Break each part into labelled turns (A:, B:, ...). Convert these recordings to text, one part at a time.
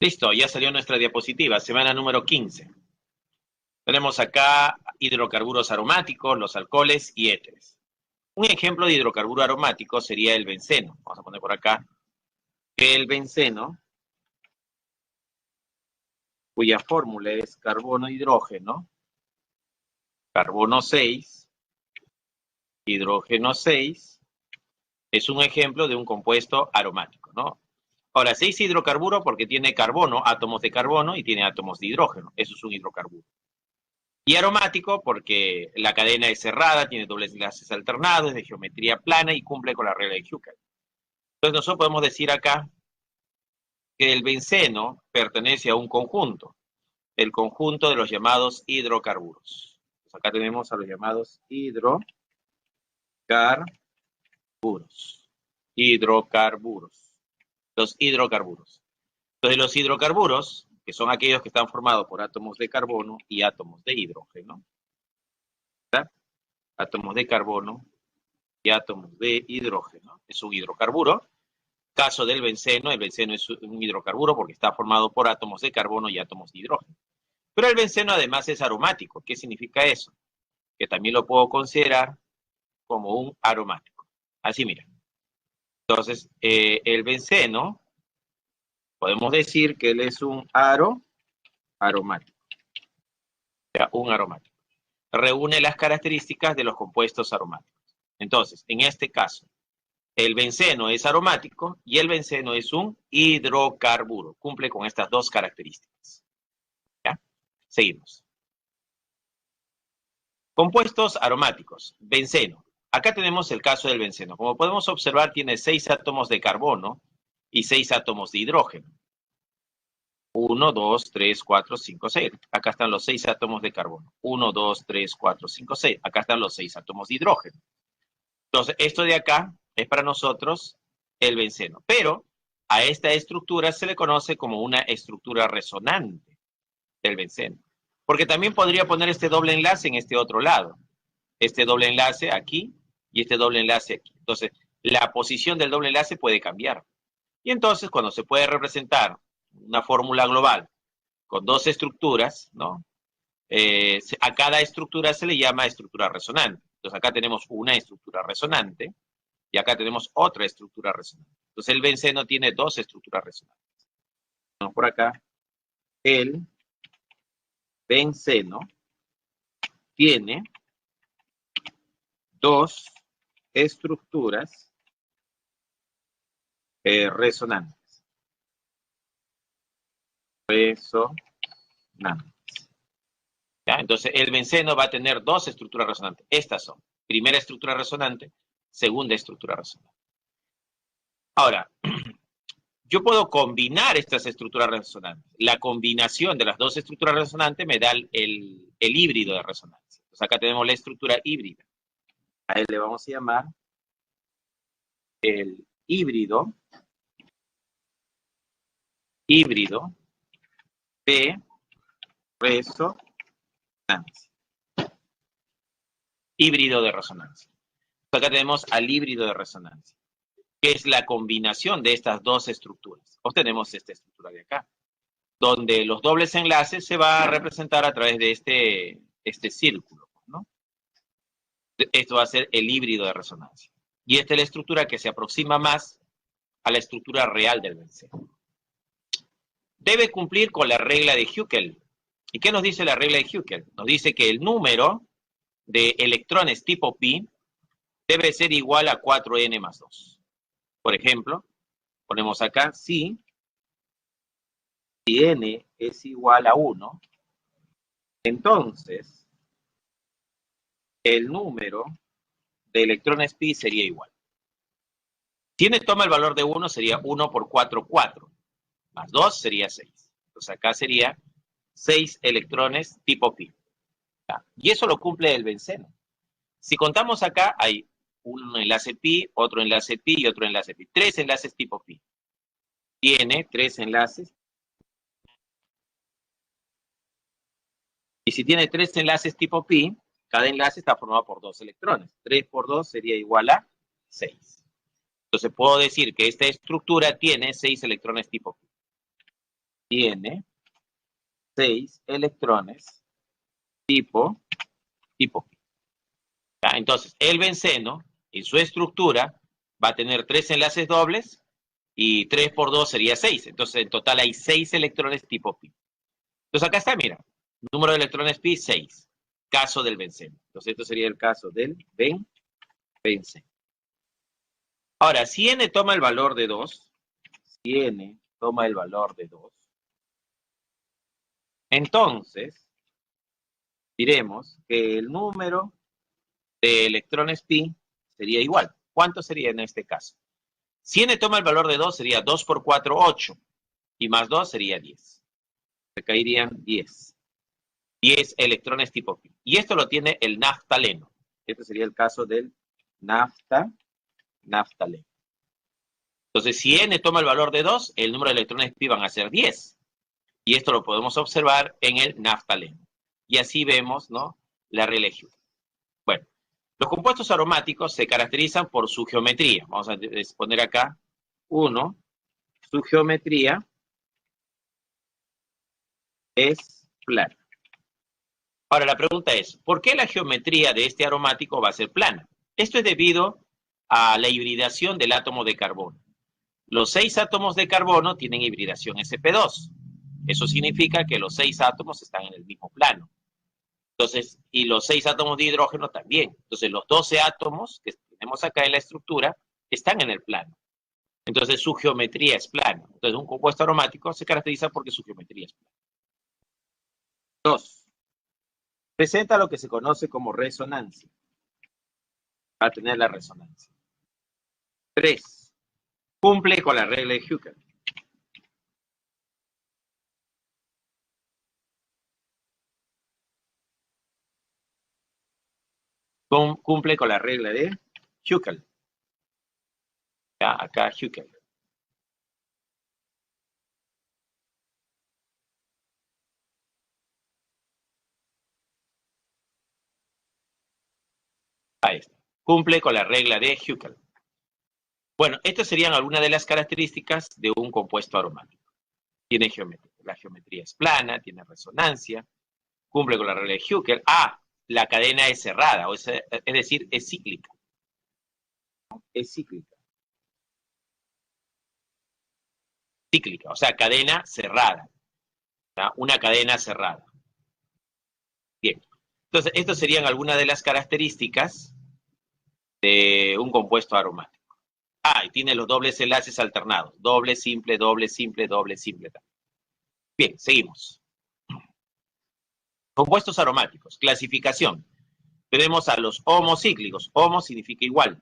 A: Listo, ya salió nuestra diapositiva, semana número 15. Tenemos acá hidrocarburos aromáticos, los alcoholes y éteres. Un ejemplo de hidrocarburo aromático sería el benceno. Vamos a poner por acá que el benceno, cuya fórmula es carbono-hidrógeno, carbono 6, hidrógeno 6, es un ejemplo de un compuesto aromático, ¿no? Ahora, se dice hidrocarburo porque tiene carbono, átomos de carbono y tiene átomos de hidrógeno. Eso es un hidrocarburo. Y aromático porque la cadena es cerrada, tiene dobles enlaces alternados, es de geometría plana y cumple con la regla de Huckel. Entonces nosotros podemos decir acá que el benceno pertenece a un conjunto, el conjunto de los llamados hidrocarburos. Pues acá tenemos a los llamados hidrocarburos. Los hidrocarburos. Entonces los hidrocarburos, que son aquellos que están formados por átomos de carbono y átomos de hidrógeno, ¿verdad? Átomos de carbono y átomos de hidrógeno, es un hidrocarburo. Caso del benceno, el benceno es un hidrocarburo porque está formado por átomos de carbono y átomos de hidrógeno. Pero el benceno además es aromático. ¿Qué significa eso? Que también lo puedo considerar como un aromático. Así, mira. Entonces, el benceno, podemos decir que él es un aromático. O sea, un aromático. Reúne las características de los compuestos aromáticos. Entonces, en este caso, el benceno es aromático y el benceno es un hidrocarburo. Cumple con estas dos características. ¿Ya? Seguimos. Compuestos aromáticos. Benceno. Acá tenemos el caso del benceno. Como podemos observar, tiene 6 átomos de carbono y 6 átomos de hidrógeno. 1, 2, 3, 4, 5, 6. Acá están los 6 átomos de carbono. 1, 2, 3, 4, 5, 6. Acá están los 6 átomos de hidrógeno. Entonces, esto de acá es para nosotros el benceno. Pero a esta estructura se le conoce como una estructura resonante del benceno. Porque también podría poner este doble enlace en este otro lado. Este doble enlace aquí y este doble enlace aquí. Entonces, la posición del doble enlace puede cambiar. Y entonces, cuando se puede representar una fórmula global con dos estructuras, ¿no? A cada estructura se le llama estructura resonante. Entonces, acá tenemos una estructura resonante y acá tenemos otra estructura resonante. Entonces, el benceno tiene dos estructuras resonantes. Vamos por acá. El benceno tiene dos estructuras resonantes. ¿Ya? Entonces, el benceno va a tener dos estructuras resonantes. Estas son primera estructura resonante, segunda estructura resonante. Ahora, yo puedo combinar estas estructuras resonantes. La combinación de las dos estructuras resonantes me da el híbrido de resonancia. Entonces, acá tenemos la estructura híbrida. A él le vamos a llamar el híbrido de resonancia. Híbrido de resonancia. Acá tenemos al híbrido de resonancia, que es la combinación de estas dos estructuras. Obtenemos esta estructura de acá, donde los dobles enlaces se va a representar a través de este círculo, ¿no? Esto va a ser el híbrido de resonancia. Y esta es la estructura que se aproxima más a la estructura real del benceno. Debe cumplir con la regla de Huckel. ¿Y qué nos dice la regla de Huckel? Nos dice que el número de electrones tipo pi debe ser igual a 4n más 2. Por ejemplo, ponemos acá, si n es igual a 1, entonces el número de electrones pi sería igual. Si n toma el valor de 1, sería 1 por 4, 4. Más 2 sería 6. Entonces acá sería 6 electrones tipo pi. Y eso lo cumple el benceno. Si contamos acá, hay un enlace pi, otro enlace pi y otro enlace pi. 3 enlaces tipo pi. Tiene 3 enlaces. Y si tiene 3 enlaces tipo pi, cada enlace está formado por 2 electrones. 3 por 2 sería igual a 6. Entonces puedo decir que esta estructura tiene 6 electrones tipo pi. tiene 6 electrones tipo pi. ¿Ya? Entonces, el benceno, en su estructura, va a tener 3 enlaces dobles y 3 por 2 sería 6. Entonces, en total hay 6 electrones tipo pi. Entonces, acá está, mira, número de electrones pi, 6. Caso del benceno. Entonces, esto sería el caso del benceno. Ahora, si n toma el valor de 2, si n toma el valor de 2, entonces diremos que el número de electrones pi sería igual. ¿Cuánto sería en este caso? Si n toma el valor de 2, sería 2 por 4, 8. Y más 2 sería 10. Se caerían 10. 10 electrones tipo pi. Y esto lo tiene el naftaleno. Este sería el caso del naftaleno. Entonces, si n toma el valor de 2, el número de electrones pi van a ser 10. Y esto lo podemos observar en el naftaleno. Y así vemos, ¿no?, la regla de Hughes. Bueno, los compuestos aromáticos se caracterizan por su geometría. Vamos a poner acá 1. Su geometría es plana. Ahora, la pregunta es, ¿por qué la geometría de este aromático va a ser plana? Esto es debido a la hibridación del átomo de carbono. Los 6 átomos de carbono tienen hibridación sp2. Eso significa que los 6 átomos están en el mismo plano. Entonces, y los 6 átomos de hidrógeno también. Entonces, los 12 átomos que tenemos acá en la estructura están en el plano. Entonces, su geometría es plana. Entonces, un compuesto aromático se caracteriza porque su geometría es plana. 2. Presenta lo que se conoce como resonancia. Va a tener la resonancia. 3. Cumple con la regla de Hückel. Cumple con la regla de Hückel. Ya, acá Hückel. Ahí está. Cumple con la regla de Hückel. Bueno, estas serían algunas de las características de un compuesto aromático. Tiene geometría. La geometría es plana, tiene resonancia, cumple con la regla de Hückel. La cadena es cerrada, es decir, es cíclica. Es cíclica. Cíclica, o sea, cadena cerrada. ¿Ya? Una cadena cerrada. Bien. Entonces, estas serían algunas de las características de un compuesto aromático. Y tiene los dobles enlaces alternados. Doble, simple, doble, simple, doble, simple. Bien, seguimos. Compuestos aromáticos. Clasificación. Tenemos a los homocíclicos. Homo significa igual.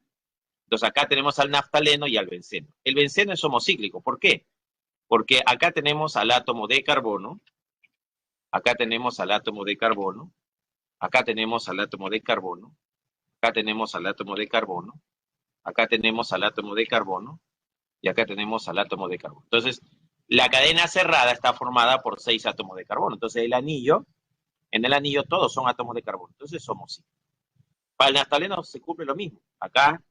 A: Entonces acá tenemos al naftaleno y al benceno. El benceno es homocíclico. ¿Por qué? Porque acá tenemos al átomo de carbono. Acá tenemos al átomo de carbono. Acá tenemos al átomo de carbono. Acá tenemos al átomo de carbono. Acá tenemos al átomo de carbono. Y acá tenemos al átomo de carbono. Entonces, la cadena cerrada está formada por 6 átomos de carbono. Entonces, el anillo, en el anillo todos son átomos de carbono. Entonces, somos 5. Para el naftaleno se cumple lo mismo. Acá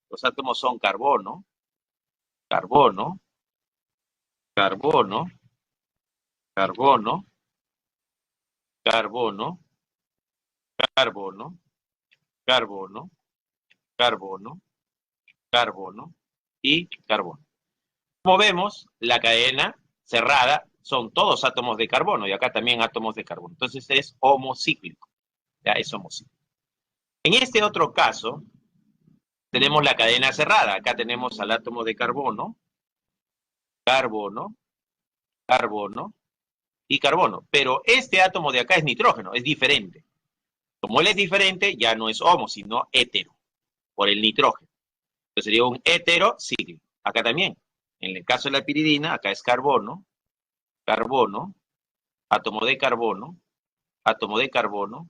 A: los átomos son carbono, carbono, carbono, carbono, carbono, carbono, carbono, carbono, carbono y carbono. Como vemos, la cadena cerrada son todos átomos de carbono y acá también átomos de carbono. Entonces es homocíclico. Ya es homocíclico. En este otro caso, tenemos la cadena cerrada. Acá tenemos al átomo de carbono, carbono, carbono y carbono. Pero este átomo de acá es nitrógeno, es diferente. Como él es diferente, ya no es homo, sino hetero, por el nitrógeno. Entonces sería un heterocíclico. Acá también. En el caso de la piridina, acá es carbono, carbono, átomo de carbono, átomo de carbono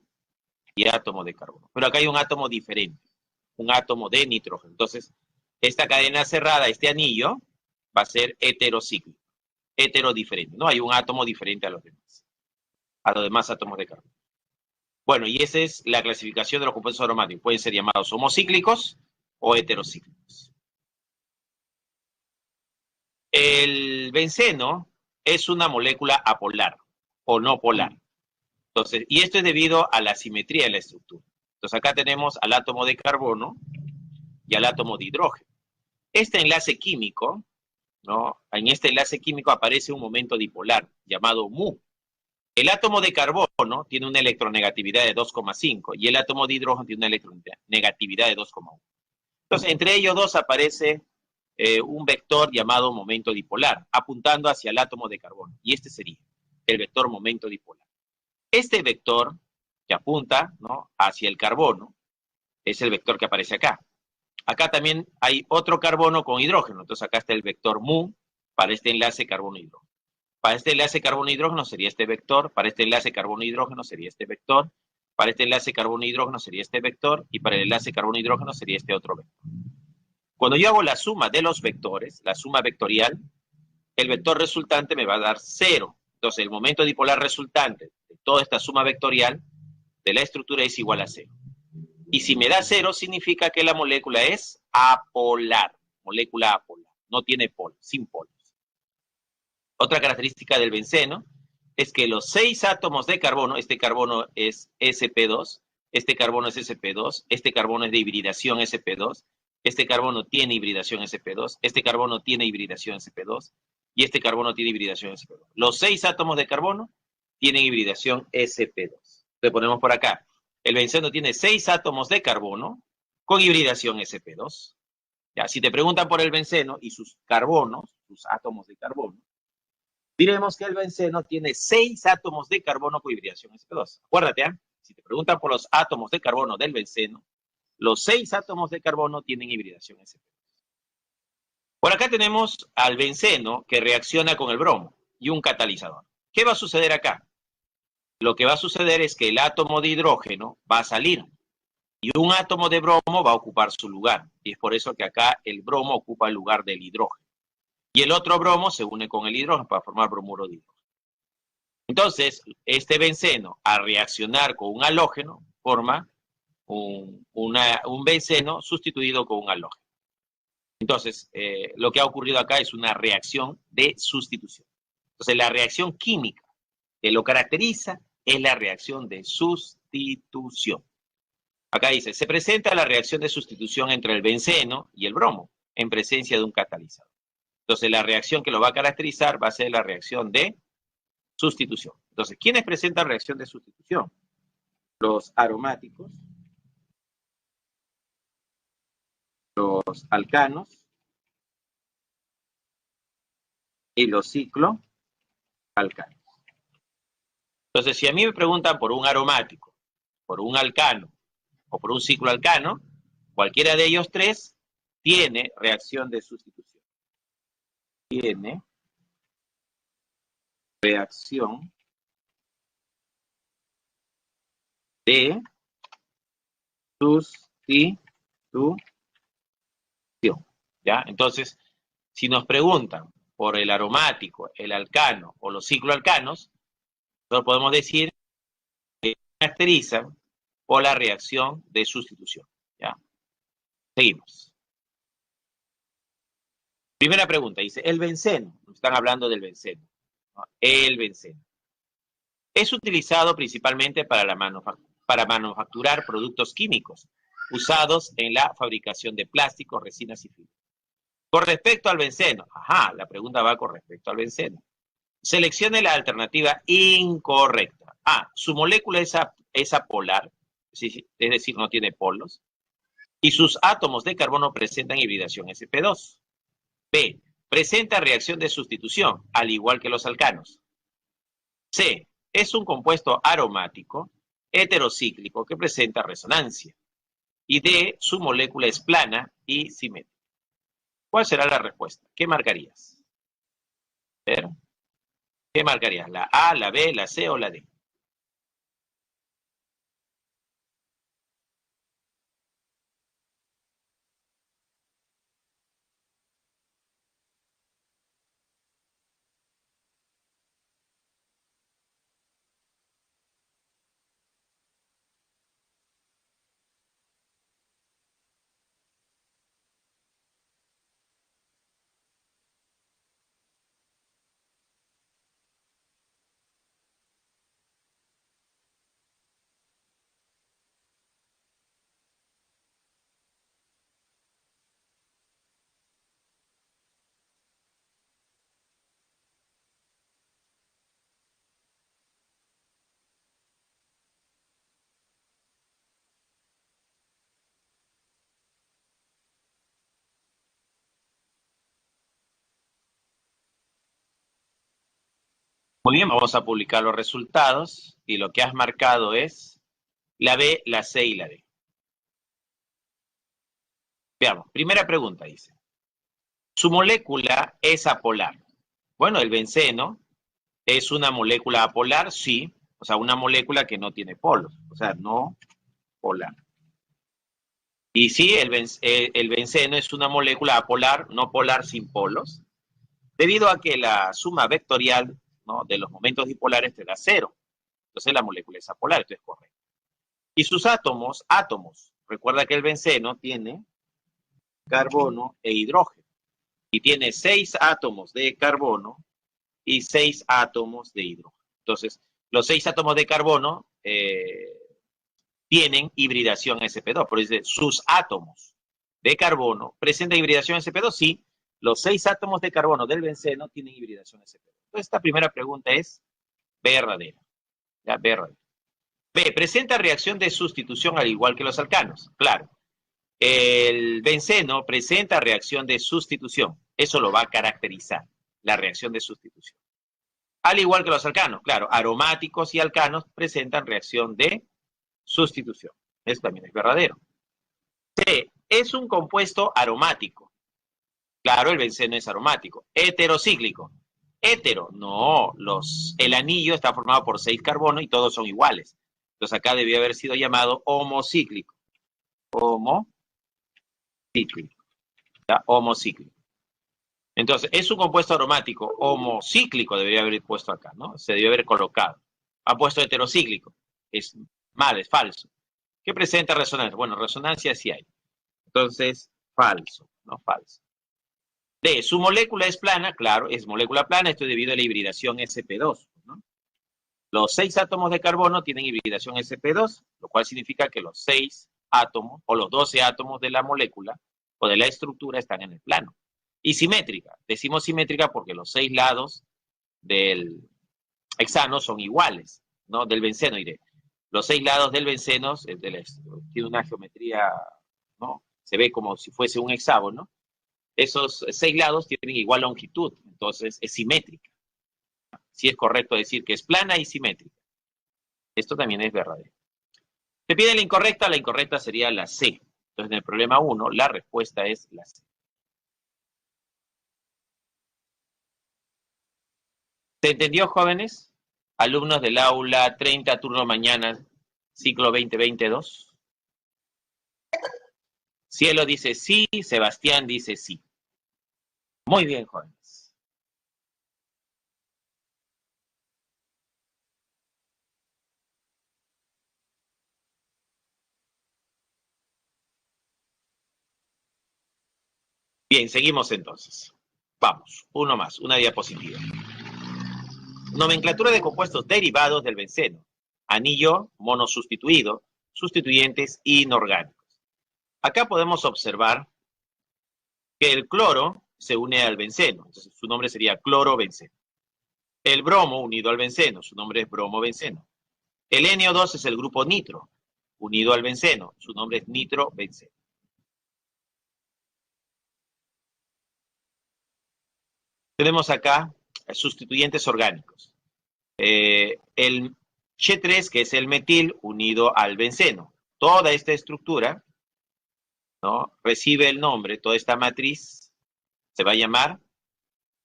A: y átomo de carbono. Pero acá hay un átomo diferente, un átomo de nitrógeno. Entonces, esta cadena cerrada, este anillo, va a ser heterocíclico, heterodiferente. No hay un átomo diferente a los demás átomos de carbono. Bueno, y esa es la clasificación de los compuestos aromáticos. Pueden ser llamados homocíclicos o heterocíclicos. El benceno es una molécula apolar o no polar. Entonces, y esto es debido a la simetría de la estructura. Entonces, acá tenemos al átomo de carbono y al átomo de hidrógeno. Este enlace químico, ¿no? En este enlace químico aparece un momento dipolar llamado mu. El átomo de carbono tiene una electronegatividad de 2,5 y el átomo de hidrógeno tiene una electronegatividad de 2,1. Entonces, entre ellos dos aparece un vector llamado momento dipolar, apuntando hacia el átomo de carbono. Y este sería el vector momento dipolar. Este vector que apunta, ¿no?, hacia el carbono es el vector que aparece acá. Acá también hay otro carbono con hidrógeno. Entonces acá está el vector mu para este enlace carbono-hidrógeno. Para este enlace carbono-hidrógeno sería este vector. Para este enlace carbono-hidrógeno sería este vector. Para este enlace carbono-hidrógeno sería este vector. Y para el enlace carbono-hidrógeno sería este otro vector. Cuando yo hago la suma de los vectores, la suma vectorial, el vector resultante me va a dar 0. Entonces el momento dipolar resultante de toda esta suma vectorial de la estructura es igual a 0. Y si me da 0, significa que la molécula es apolar, molécula apolar, no tiene polos, sin polos. Otra característica del benceno es que los 6 átomos de carbono, este carbono es sp2, este carbono es sp2, este carbono es de hibridación sp2, este carbono tiene hibridación sp2, este carbono tiene hibridación sp2 y este carbono tiene hibridación sp2. Los 6 átomos de carbono tienen hibridación sp2. Le ponemos por acá. El benceno tiene 6 átomos de carbono con hibridación sp2. Ya, si te preguntan por el benceno y sus carbonos, sus átomos de carbono, diremos que el benceno tiene 6 átomos de carbono con hibridación sp2. Acuérdate, ¿eh? Si te preguntan por los átomos de carbono del benceno, los 6 átomos de carbono tienen hibridación sp2. Por acá tenemos al benceno que reacciona con el bromo y un catalizador. ¿Qué va a suceder acá? Lo que va a suceder es que el átomo de hidrógeno va a salir y un átomo de bromo va a ocupar su lugar. Y es por eso que acá el bromo ocupa el lugar del hidrógeno. Y el otro bromo se une con el hidrógeno para formar bromuro de hidrógeno. Entonces, este benceno, al reaccionar con un halógeno, forma un benceno sustituido con un halógeno. Entonces, lo que ha ocurrido acá es una reacción de sustitución. Entonces, la reacción química que lo caracteriza es la reacción de sustitución. Acá dice, se presenta la reacción de sustitución entre el benceno y el bromo en presencia de un catalizador. Entonces, la reacción que lo va a caracterizar va a ser la reacción de sustitución. Entonces, ¿quiénes presentan reacción de sustitución? Los aromáticos, los alcanos y los cicloalcanos. Entonces, si a mí me preguntan por un aromático, por un alcano o por un cicloalcano, cualquiera de ellos tres tiene reacción de sustitución. Tiene reacción de sustitución. ¿Ya? Entonces, si nos preguntan por el aromático, el alcano o los cicloalcanos, nosotros podemos decir que caracterizan por la reacción de sustitución. ¿Ya? Seguimos. Primera pregunta, dice, el benceno, están hablando del benceno, ¿no? El benceno. Es utilizado principalmente para manufacturar productos químicos usados en la fabricación de plásticos, resinas y fibras. Con respecto al benceno, la pregunta va con respecto al benceno. Seleccione la alternativa incorrecta. A, su molécula es apolar, es decir, no tiene polos, y sus átomos de carbono presentan hibridación sp2. B, presenta reacción de sustitución, al igual que los alcanos. C, es un compuesto aromático heterocíclico que presenta resonancia. Y D, su molécula es plana y simétrica. ¿Cuál será la respuesta? ¿Qué marcarías? A ver. ¿Qué marcarías? ¿La A, la B, la C o la D? Muy bien, vamos a publicar los resultados y lo que has marcado es la B, la C y la D. Veamos, primera pregunta dice. Su molécula es apolar. Bueno, el benceno es una molécula apolar, sí. O sea, una molécula que no tiene polos. O sea, no polar. Y sí, el benceno es una molécula apolar, no polar sin polos, debido a que la suma vectorial, ¿no?, de los momentos dipolares te da 0. Entonces la molécula es apolar, esto es correcto. Y sus átomos. Recuerda que el benceno tiene carbono e hidrógeno. Y tiene 6 átomos de carbono y 6 átomos de hidrógeno. Entonces, los 6 átomos de carbono tienen hibridación sp2. Por eso sus átomos de carbono presentan hibridación sp2. Sí, los 6 átomos de carbono del benceno tienen hibridación sp2. Entonces, esta primera pregunta es verdadera. ¿Ya? Verdadera. B, presenta reacción de sustitución al igual que los alcanos. Claro. El benceno presenta reacción de sustitución. Eso lo va a caracterizar, la reacción de sustitución. Al igual que los alcanos, claro, aromáticos y alcanos presentan reacción de sustitución. Eso también es verdadero. C, es un compuesto aromático. Claro, el benceno es aromático. Heterocíclico. Hetero, no, el anillo está formado por 6 carbonos y todos son iguales. Entonces acá debió haber sido llamado homocíclico. Homocíclico. ¿Ya? Homocíclico. Entonces, es un compuesto aromático homocíclico, debería haber puesto acá, ¿no? Se debió haber colocado. Ha puesto heterocíclico. Es mal, es falso. ¿Qué presenta resonancia? Bueno, resonancia sí hay. Entonces, falso, ¿no? Falso. D, su molécula es plana, claro, es molécula plana, esto es debido a la hibridación sp2, ¿no? Los 6 átomos de carbono tienen hibridación sp2, lo cual significa que los 6 átomos o los 12 átomos de la molécula o de la estructura están en el plano. Y simétrica, decimos simétrica porque los 6 lados del hexano son iguales, ¿no? Del benceno, diré. Los 6 lados del benceno tiene una geometría, ¿no? Se ve como si fuese un hexágono. Esos 6 lados tienen igual longitud, entonces es simétrica. Sí es correcto decir que es plana y simétrica. Esto también es verdadero. Te pide la incorrecta sería la C. Entonces, en el problema 1, la respuesta es la C. ¿Se entendió, jóvenes? Alumnos del aula 30, turno mañana, ciclo 2022. Cielo dice sí, Sebastián dice sí. Muy bien, jóvenes. Bien, seguimos entonces. Vamos, uno más, una diapositiva. Nomenclatura de compuestos derivados del benceno. Anillo monosustituido, sustituyentes inorgánicos. Acá podemos observar que el cloro se une al benceno, entonces su nombre sería clorobenceno. El bromo unido al benceno, su nombre es bromobenceno. El NO2 es el grupo nitro, unido al benceno, su nombre es nitrobenceno. Tenemos acá sustituyentes orgánicos. El Ch3, que es el metil, unido al benceno. Toda esta estructura, ¿no?, recibe el nombre, toda esta matriz se va a llamar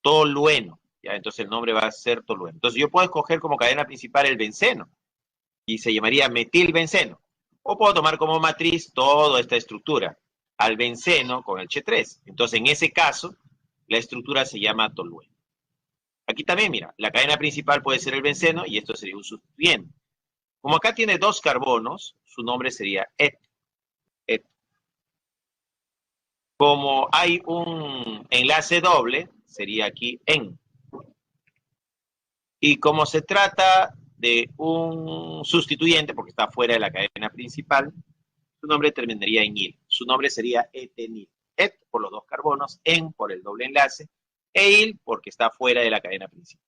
A: tolueno. ¿Ya? Entonces el nombre va a ser tolueno. Entonces yo puedo escoger como cadena principal el benceno y se llamaría metilbenceno. O puedo tomar como matriz toda esta estructura, al benceno con el Ch3. Entonces en ese caso la estructura se llama tolueno. Aquí también, mira, la cadena principal puede ser el benceno y esto sería un sustituyente. Como acá tiene 2 carbonos, su nombre sería et. Como hay un enlace doble, sería aquí en. Y como se trata de un sustituyente, porque está fuera de la cadena principal, su nombre terminaría en il. Su nombre sería etenil. Et por los 2 carbonos, en por el doble enlace, e il porque está fuera de la cadena principal.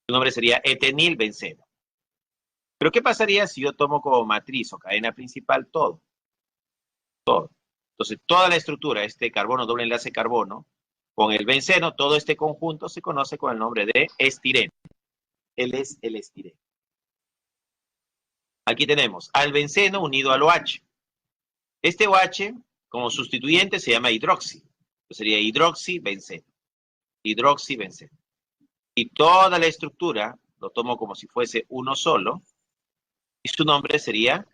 A: Su nombre sería etenilbenceno. Pero ¿qué pasaría si yo tomo como matriz o cadena principal todo? Todo. Entonces, toda la estructura, este carbono, doble enlace carbono, con el benceno, todo este conjunto se conoce con el nombre de estireno. Él es el estireno. Aquí tenemos al benceno unido al OH. Este OH, como sustituyente, se llama hidroxi. Sería hidroxibenceno. Hidroxibenceno. Y toda la estructura lo tomo como si fuese uno solo. Y su nombre sería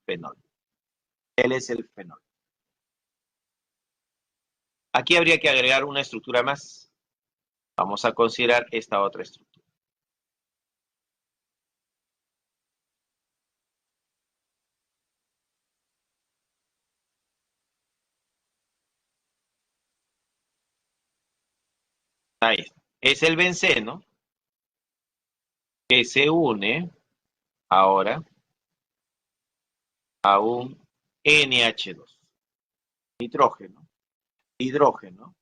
A: fenol. Él es el fenol. Aquí habría que agregar una estructura más. Vamos a considerar esta otra estructura. Ahí está. Es el benceno que se une ahora a un NH2. Nitrógeno. Hidrógeno.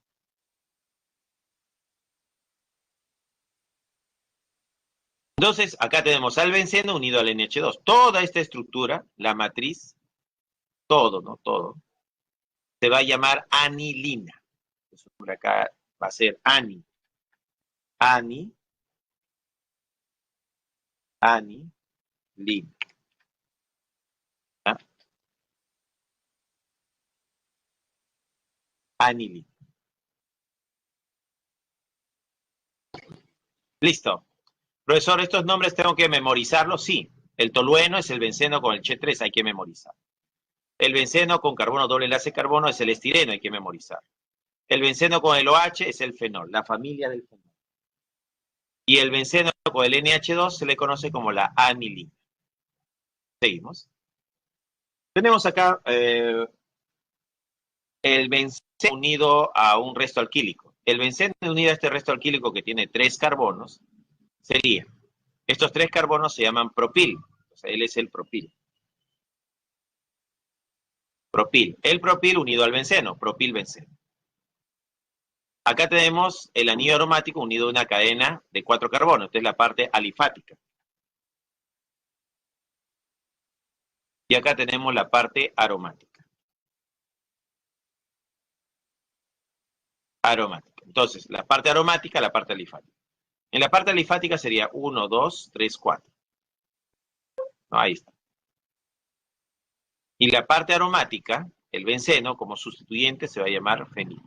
A: Entonces, acá tenemos al benceno unido al NH2. Toda esta estructura, la matriz, todo, ¿no? Todo, se va a llamar anilina. Eso por acá va a ser ani. Anilina. ¿Ah? Anilina. Listo. Profesor, ¿estos nombres tengo que memorizarlos? Sí. El tolueno es el benceno con el Ch3, hay que memorizar. El benceno con carbono doble enlace carbono es el estireno, hay que memorizar. El benceno con el OH es el fenol, la familia del fenol. Y el benceno con el NH2 se le conoce como la anilina. Seguimos. Tenemos acá el benceno unido a un resto alquílico. El benceno unido a este resto alquílico que tiene 3 carbonos sería, estos 3 carbonos se llaman propil. O sea, él es el propil. Propil. El propil unido al benceno, propil-benceno. Acá tenemos el anillo aromático unido a una cadena de 4 carbonos. Esta es la parte alifática. Y acá tenemos la parte aromática. Aromática. Entonces, la parte aromática, la parte alifática. En la parte alifática sería 1, 2, 3, 4. No, ahí está. Y la parte aromática, el benceno, como sustituyente, se va a llamar fenil.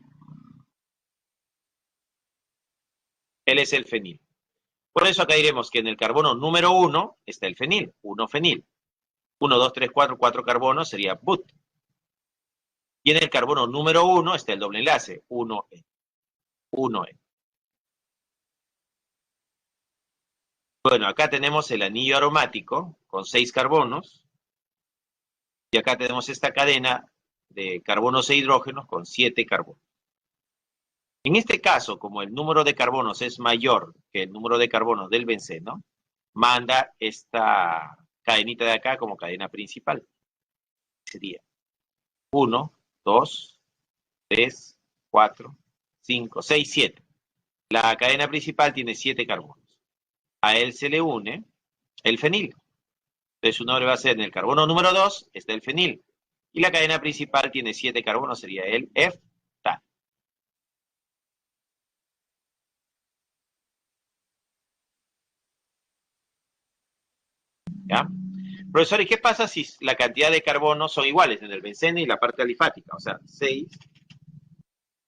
A: Él es el fenil. Por eso acá diremos que en el carbono número 1 está el fenil, 1-fenil. 1, 2, 3, 4, 4 carbonos sería but. Y en el carbono número 1 está el doble enlace, 1N. 1N. Bueno, acá tenemos el anillo aromático con 6 carbonos. Y acá tenemos esta cadena de carbonos e hidrógenos con 7 carbonos. En este caso, como el número de carbonos es mayor que el número de carbonos del benceno, manda esta cadenita de acá como cadena principal. Sería 1, 2, 3, 4, 5, 6, 7. La cadena principal tiene 7 carbonos. A él se le une el fenil. Entonces su nombre va a ser en el carbono número 2 está el fenil. Y la cadena principal tiene 7 carbonos, sería el F-tal. ¿Ya? Profesor, ¿y qué pasa si la cantidad de carbonos son iguales en el benceno y la parte alifática? O sea, 6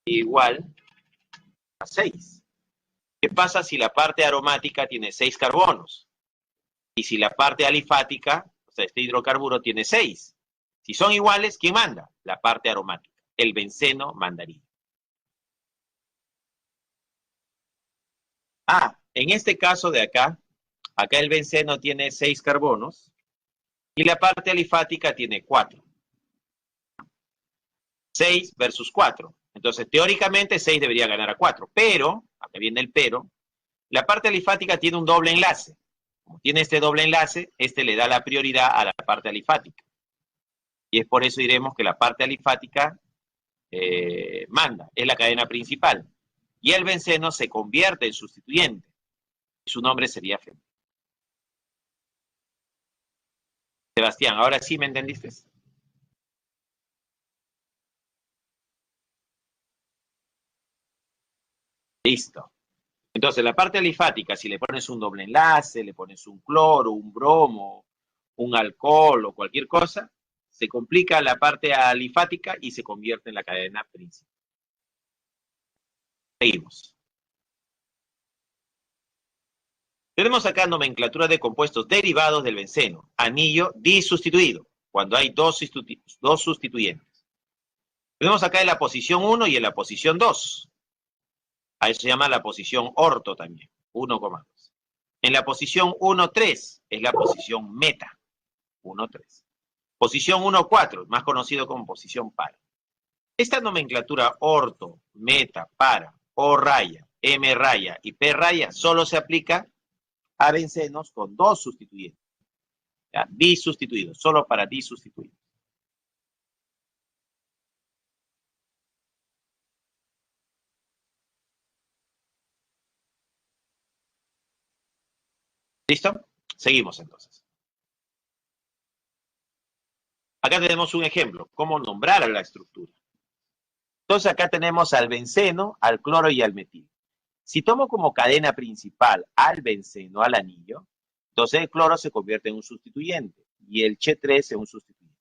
A: igual a 6. ¿Qué pasa si la parte aromática tiene 6 carbonos? Y si la parte alifática, o sea, este hidrocarburo tiene 6. Si son iguales, ¿quién manda? La parte aromática. El benceno mandaría. En este caso de acá, acá el benceno tiene 6 carbonos y la parte alifática tiene 4. 6 versus 4. Entonces, teóricamente 6 debería ganar a 4. Pero, acá viene el pero, la parte alifática tiene un doble enlace. Como tiene este doble enlace, este le da la prioridad a la parte alifática. Y es por eso diremos que la parte alifática manda, es la cadena principal. Y el benceno se convierte en sustituyente. Y su nombre sería fenil. Sebastián, ¿ahora sí me entendiste? Listo. Entonces, la parte alifática, si le pones un doble enlace, le pones un cloro, un bromo, un alcohol o cualquier cosa, se complica la parte alifática y se convierte en la cadena principal. Seguimos. Tenemos acá nomenclatura de compuestos derivados del benceno. Anillo disustituido, cuando hay dos sustituyentes. Tenemos acá en la posición 1 y en la posición 2. A eso se llama la posición orto también, 1,2. En la posición 1,3 es la posición meta, 1,3. Posición 1,4, más conocido como posición para. Esta nomenclatura orto, meta, para, O raya, M raya y P raya solo se aplica a bencenos con dos sustituyentes. ¿Ya? Disustituidos, solo para disustituidos. ¿Listo? Seguimos entonces. Acá tenemos un ejemplo, cómo nombrar a la estructura. Entonces acá tenemos al benceno, al cloro y al metil. Si tomo como cadena principal al benceno, al anillo, entonces el cloro se convierte en un sustituyente y el Che3 en un sustituyente.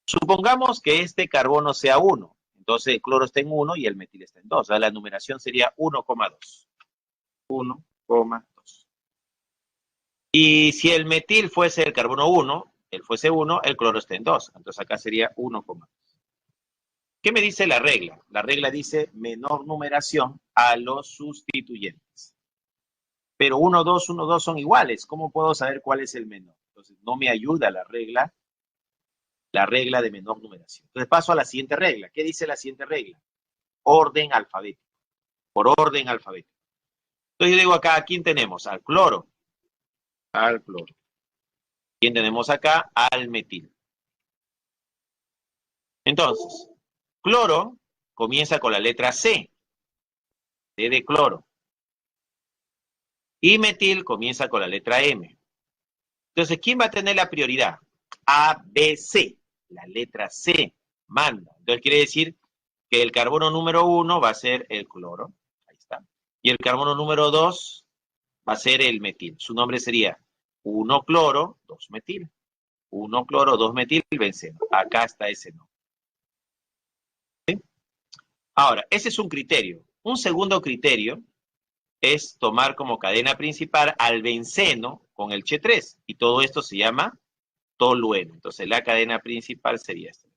A: Supongamos que este carbono sea 1, entonces el cloro está en 1 y el metil está en 2. O sea, la numeración sería 1,2. 1,2. Y si el metil fuese el carbono 1, él fuese 1, el cloro está en 2. Entonces acá sería 1,2. ¿Qué me dice la regla? La regla dice menor numeración a los sustituyentes. Pero 1, 2, 1, 2 son iguales. ¿Cómo puedo saber cuál es el menor? Entonces no me ayuda la regla de menor numeración. Entonces paso a la siguiente regla. ¿Qué dice la siguiente regla? Orden alfabético. Por orden alfabético. Entonces yo digo acá, ¿a quién tenemos? Al cloro. Al cloro. ¿Quién tenemos acá? Al metil. Entonces, cloro comienza con la letra C. C de cloro. Y metil comienza con la letra M. Entonces, ¿quién va a tener la prioridad? A, B, C. La letra C manda. Entonces quiere decir que el carbono número 1 va a ser el cloro. Ahí está. Y el carbono número 2 va a ser el metil. Su nombre sería 1 cloro, 2 metil. 1 cloro, 2 metil, benceno. Acá está ese nombre. ¿Sí? Ahora, ese es un criterio. Un segundo criterio es tomar como cadena principal al benceno con el Che3. Y todo esto se llama tolueno. Entonces la cadena principal sería esta.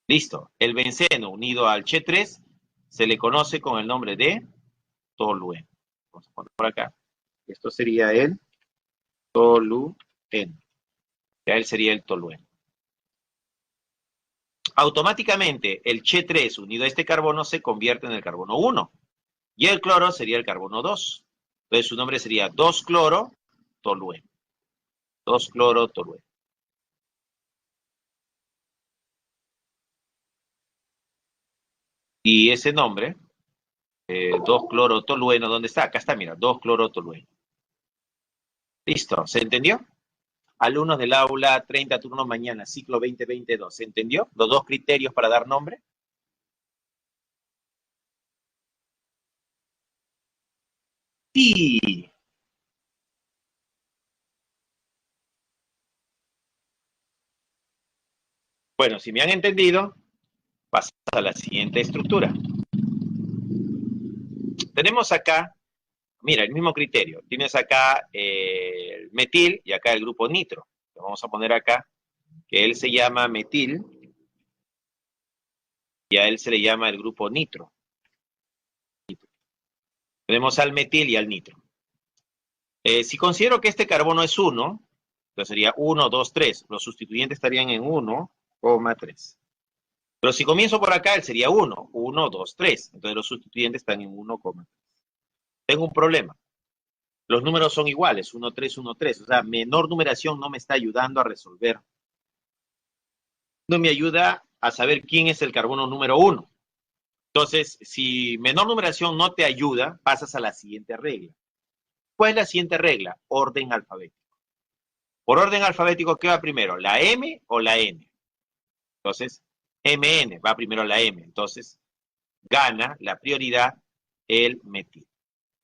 A: Listo. El benceno unido al Che3 se le conoce con el nombre de tolueno. Vamos a poner por acá. Esto sería el tolueno. Ya él sería el tolueno. Automáticamente el Che3 unido a este carbono se convierte en el carbono 1. Y el cloro sería el carbono 2. Entonces su nombre sería 2-cloro tolueno. 2-cloro tolueno. Y ese nombre, 2-cloro tolueno, ¿dónde está? Acá está, mira, 2-cloro tolueno. Listo, ¿se entendió? Alumnos del aula 30 turno mañana, ciclo 2022, ¿se entendió? Los dos criterios para dar nombre. Sí. Bueno, si me han entendido, pasa a la siguiente estructura. Tenemos acá, mira, el mismo criterio. Tienes acá el metil y acá el grupo nitro. Lo vamos a poner acá, que él se llama metil y a él se le llama el grupo nitro. Tenemos al metil y al nitro. Si considero que este carbono es 1, entonces sería 1, 2, 3. Los sustituyentes estarían en 1,3. Pero si comienzo por acá, él sería 1, 1, 2, 3. Entonces los sustituyentes están en 1,3. Tengo un problema. Los números son iguales, 1, 3, 1, 3. O sea, menor numeración no me está ayudando a resolver. No me ayuda a saber quién es el carbono número 1. Entonces, si menor numeración no te ayuda, pasas a la siguiente regla. ¿Cuál es la siguiente regla? Orden alfabético. Por orden alfabético, ¿qué va primero? ¿La M o la N? Entonces, MN va primero la M. Entonces, gana la prioridad el metil.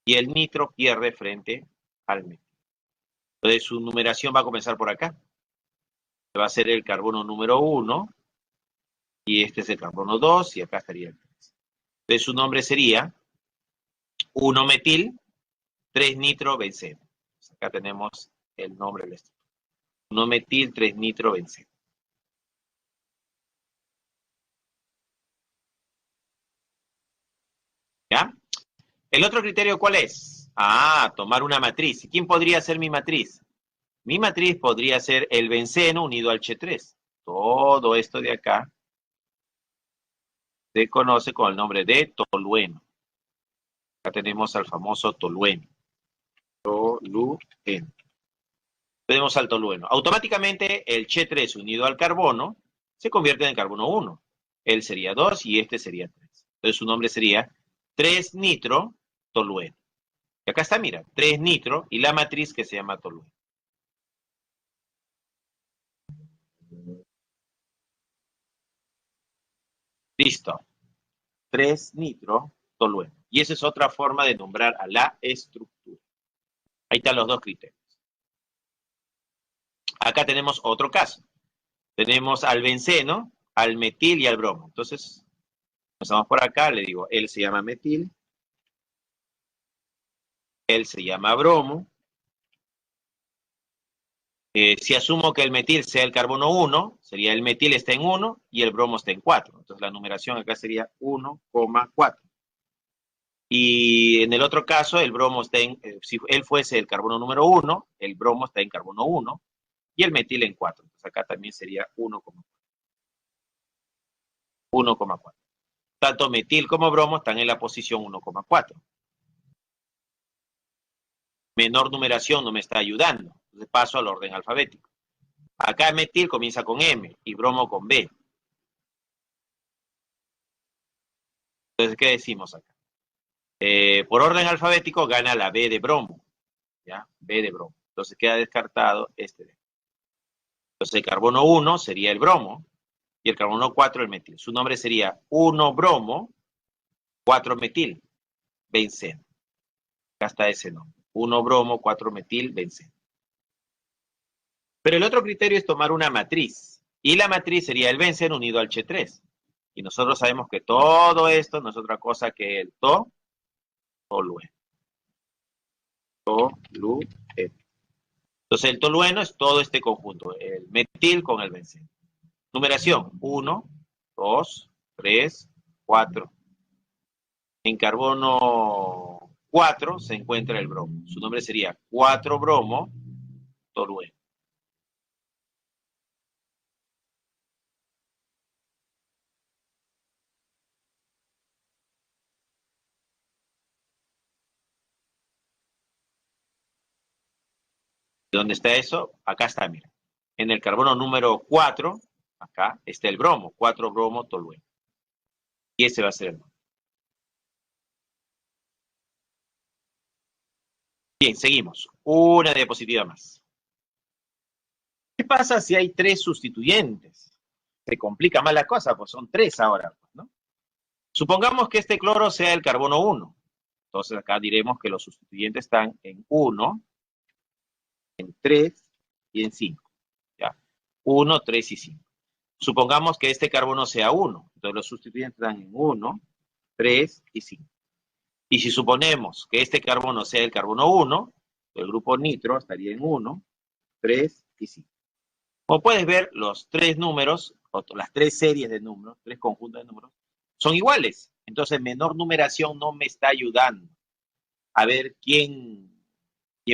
A: Y el nitro pierde frente al metil. Entonces su numeración va a comenzar por acá. Va a ser el carbono número 1, y este es el carbono 2, y acá estaría el 3. Entonces su nombre sería 1-metil, 3-nitro-benceno. Acá tenemos el nombre del estudio. 1-metil, 3-nitro-benceno. ¿Ya? ¿El otro criterio cuál es? Ah, tomar una matriz. ¿Y quién podría ser mi matriz? Mi matriz podría ser el benceno unido al Che3. Todo esto de acá se conoce con el nombre de tolueno. Acá tenemos al famoso tolueno. Tolueno. Tenemos al tolueno. Automáticamente el Che3 unido al carbono se convierte en carbono 1. Él sería 2 y este sería 3. Entonces su nombre sería 3-nitro-tolueno. Y acá está, mira, 3-nitro y la matriz que se llama tolueno. Listo. 3-nitro-tolueno. Y esa es otra forma de nombrar a la estructura. Ahí están los dos criterios. Acá tenemos otro caso. Tenemos al benceno, al metil y al bromo. Entonces, empezamos por acá, le digo, él se llama metil, él se llama bromo. Si asumo que el metil sea el carbono 1, sería el metil está en 1 y el bromo está en 4. Entonces la numeración acá sería 1,4. Y en el otro caso, el bromo está en, si él fuese el carbono número 1, el bromo está en carbono 1 y el metil en 4. Entonces acá también sería 1,4. 1,4. Tanto metil como bromo están en la posición 1,4. Menor numeración no me está ayudando. Entonces paso al orden alfabético. Acá metil comienza con M y bromo con B. Entonces, ¿qué decimos acá? Por orden alfabético gana la B de bromo. ¿Ya? B de bromo. Entonces queda descartado este de. Entonces el carbono 1 sería el bromo y el carbono 4 el metil. Su nombre sería 1-bromo, 4-metil, benceno. Acá está ese nombre. 1-bromo, 4-metil, benceno. Pero el otro criterio es tomar una matriz. Y la matriz sería el benceno unido al Che3. Y nosotros sabemos que todo esto no es otra cosa que el tolueno. Tolueno. Entonces el tolueno es todo este conjunto, el metil con el benceno. Numeración, 1, 2, 3, 4. En carbono 4 se encuentra el bromo. Su nombre sería 4-bromo tolueno. ¿Dónde está eso? Acá está, mira. En el carbono número 4, acá está el bromo, 4-bromo tolueno. Y ese va a ser el nombre. Bien, seguimos. Una diapositiva más. ¿Qué pasa si hay 3 sustituyentes? Se complica más la cosa, pues son 3 ahora, ¿no? Supongamos que este cloro sea el carbono 1. Entonces acá diremos que los sustituyentes están en 1, en 3 y en 5. ¿Ya? 1, 3 y 5. Supongamos que este carbono sea 1. Entonces los sustituyentes están en 1, 3 y 5. Y si suponemos que este carbono sea el carbono 1, el grupo nitro estaría en 1, 3 y 5. Como puedes ver, los 3 números, o las 3 series de números, 3 conjuntos de números, son iguales. Entonces, menor numeración no me está ayudando a ver quién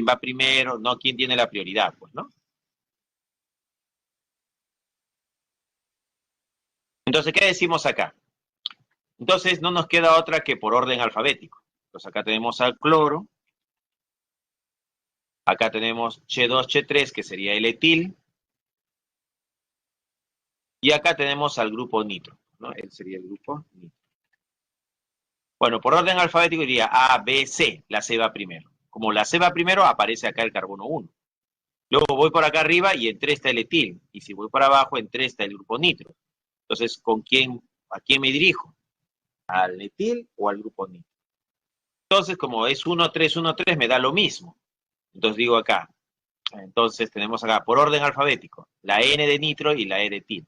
A: va primero, no quién tiene la prioridad, pues, ¿no? Entonces, ¿qué decimos acá? Entonces, no nos queda otra que por orden alfabético. Entonces, acá tenemos al cloro, acá tenemos Che2, Che3, que sería el etil, y acá tenemos al grupo nitro, ¿no? Él sería el grupo nitro. Bueno, por orden alfabético diría A, B, C, la C va primero. Como la C va primero, aparece acá el carbono 1. Luego voy por acá arriba y en 3 está el etil. Y si voy para abajo, en 3 está el grupo nitro. Entonces, ¿a quién me dirijo? al etil o al grupo nitro. Entonces, como es 1,3,1,3, me da lo mismo. Entonces digo acá. Entonces tenemos acá, por orden alfabético, la N de nitro y la E de etil.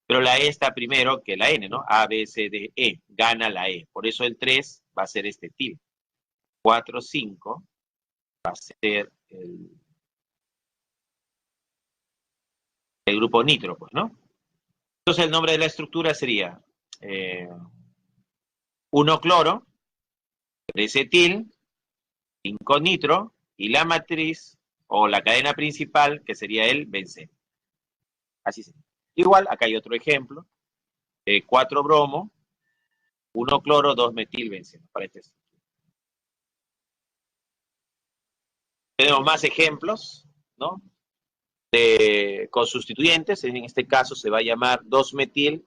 A: Pero la E está primero que la N, ¿no? A, B, C, D, E. Gana la E. Por eso el 3 va a ser este etil. 4, 5 va a ser el grupo nitro, pues, ¿no? Entonces el nombre de la estructura sería 1 cloro, 3 etil, 5 nitro, y la matriz o la cadena principal, que sería el benceno. Así sería. Igual, acá hay otro ejemplo. 4 bromo, 1 cloro, 2 metil benceno. Para este. Tenemos más ejemplos, ¿no? Con sustituyentes. En este caso se va a llamar 2-metil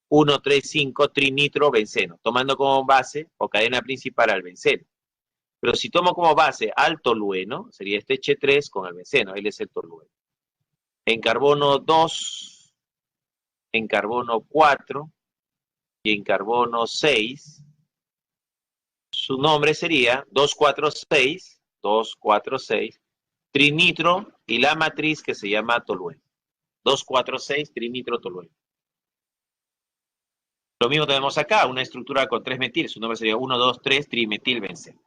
A: 1,3,5 trinitro benceno, tomando como base o cadena principal al benceno. Pero si tomo como base al tolueno, sería este H3 con el benceno, él es el tolueno. En carbono 2, en carbono 4 y en carbono 6, su nombre sería 2,4,6, 2,4,6, trinitro y la matriz que se llama tolueno. 2,4,6, trinitro tolueno. Lo mismo tenemos acá, una estructura con 3 metil, su nombre sería 1,2,3 trimetil benceno.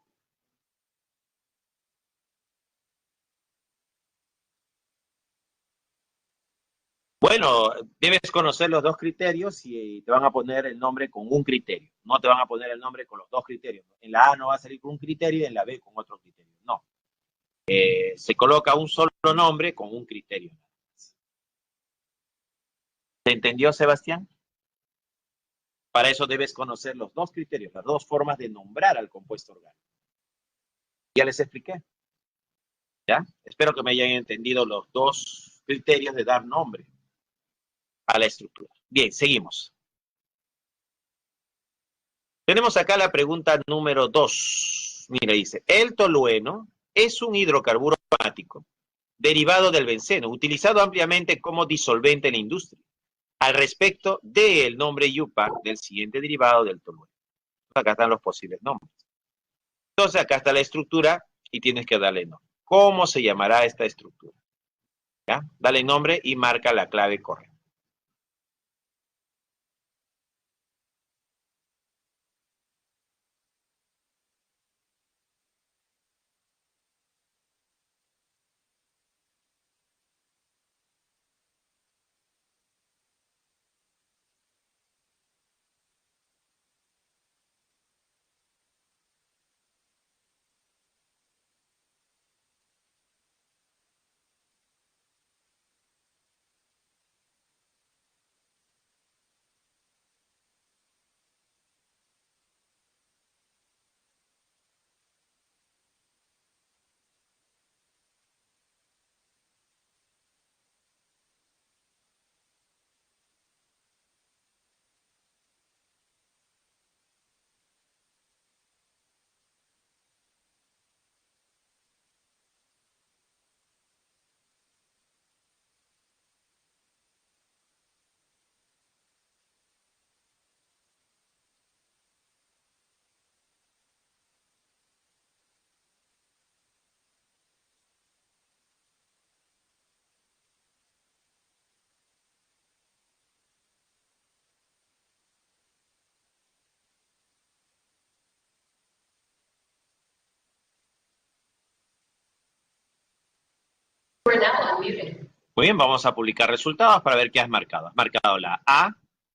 A: Bueno, debes conocer los dos criterios y te van a poner el nombre con un criterio. No te van a poner el nombre con los dos criterios. En la A no va a salir con un criterio y en la B con otro criterio. No. Se coloca un solo nombre con un criterio. ¿Se entendió, Sebastián? Para eso debes conocer los dos criterios, las dos formas de nombrar al compuesto orgánico. Ya les expliqué. ¿Ya? Espero que me hayan entendido los dos criterios de dar nombre a la estructura. Bien, seguimos. Tenemos acá la pregunta número 2. Mira, dice, el tolueno es un hidrocarburo aromático derivado del benceno, utilizado ampliamente como disolvente en la industria. Al respecto del nombre yupa del siguiente derivado del tolueno. Acá están los posibles nombres. Entonces acá está la estructura y tienes que darle nombre. ¿Cómo se llamará esta estructura? ¿Ya? Dale nombre y marca la clave correcta. Muy bien, vamos a publicar resultados para ver qué has marcado. Has marcado la A,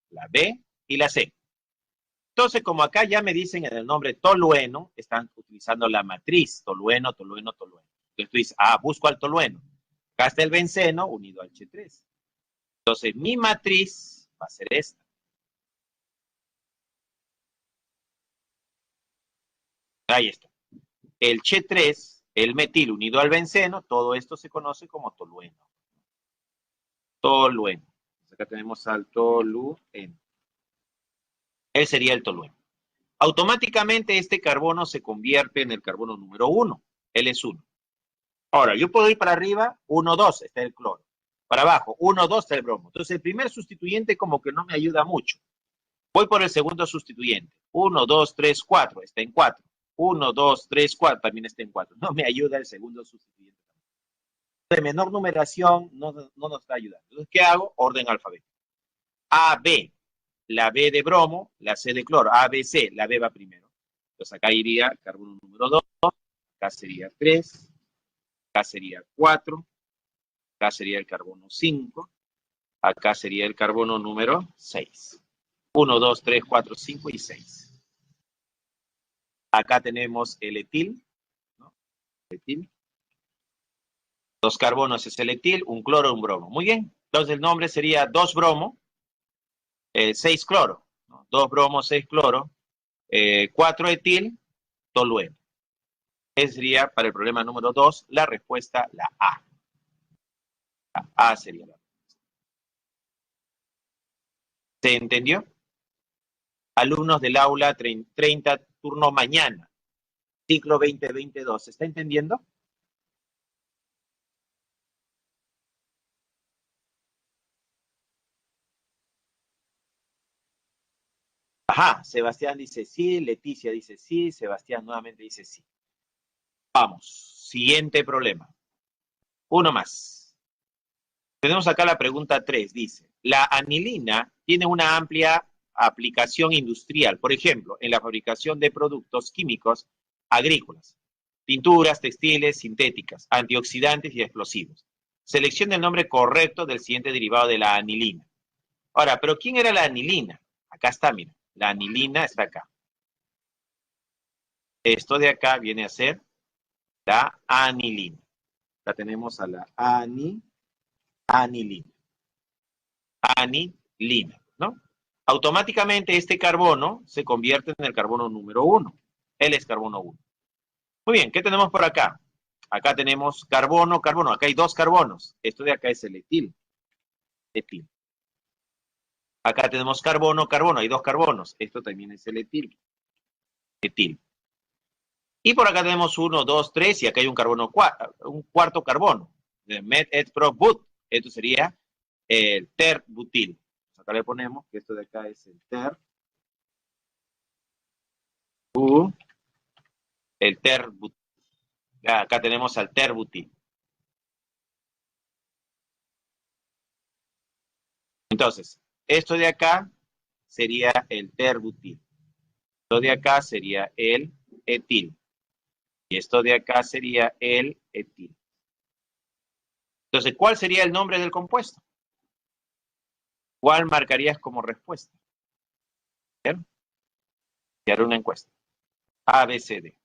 A: la B y la C. Entonces, como acá ya me dicen en el nombre tolueno, están utilizando la matriz tolueno, tolueno, tolueno. Entonces tú dices, busco al tolueno. Acá está el benceno unido al H3. Entonces, mi matriz va a ser esta. Ahí está. El H3, el metil unido al benceno, todo esto se conoce como tolueno. Tolueno. Acá tenemos al tolueno. Él sería el tolueno. Automáticamente este carbono se convierte en el carbono número 1. Él es 1. Ahora, yo puedo ir para arriba, 1, 2, está el cloro. Para abajo, 1, 2, está el bromo. Entonces, el primer sustituyente como que no me ayuda mucho. Voy por el segundo sustituyente. 1, 2, 3, 4. Está en 4. 1, 2, 3, 4. También está en 4. No me ayuda el segundo sustituyente. De menor numeración no nos está ayudando. Entonces, ¿qué hago? Orden alfabético. A, B. La B de bromo, la C de cloro. A, B, C. La B va primero. Entonces, acá iría carbono número 2. Acá sería 3. Acá sería 4. Acá sería el carbono 5. Acá sería el carbono número 6. 1, 2, 3, 4, 5 y 6. Acá tenemos el etil, ¿no? Etil. 2 carbonos es el etil, un cloro, un bromo. Muy bien. Entonces el nombre sería 2 bromo, 6 cloro. ¿No? 2 bromo, 6 cloro, 4 etil, tolueno. Ese sería para el problema número 2 la respuesta, la A. La A sería la respuesta. ¿Se entendió? Alumnos del aula 30, turno mañana, ciclo 2022. ¿Se está entendiendo? Ajá, Sebastián dice sí, Leticia dice sí, Sebastián nuevamente dice sí. Vamos, siguiente problema. Uno más. Tenemos acá la pregunta 3, dice, la anilina tiene una amplia aplicación industrial, por ejemplo, en la fabricación de productos químicos agrícolas, pinturas, textiles, sintéticas, antioxidantes y explosivos. Seleccione el nombre correcto del siguiente derivado de la anilina. Ahora, ¿pero quién era la anilina? Acá está, mira, la anilina está acá. Esto de acá viene a ser la anilina. Acá tenemos a la anilina. Anilina, ¿no? Automáticamente este carbono se convierte en el carbono número 1. Él es carbono 1. Muy bien, ¿qué tenemos por acá? Acá tenemos carbono, carbono. Acá hay 2 carbonos. Esto de acá es el etil. Etil. Acá tenemos carbono, carbono. Hay 2 carbonos. Esto también es el etil. Etil. Y por acá tenemos 1, 2, 3 y acá hay un carbono, un cuarto carbono. Met, et, pro, but. Esto sería el terbutil. Acá le ponemos que esto de acá es el terbutil. Acá tenemos al terbutil. Entonces, esto de acá sería el terbutil. Esto de acá sería el etil. Y esto de acá sería el etil. Entonces, ¿cuál sería el nombre del compuesto? ¿Cuál marcarías como respuesta? ¿Bien? Y haré una encuesta. A, B, C, D.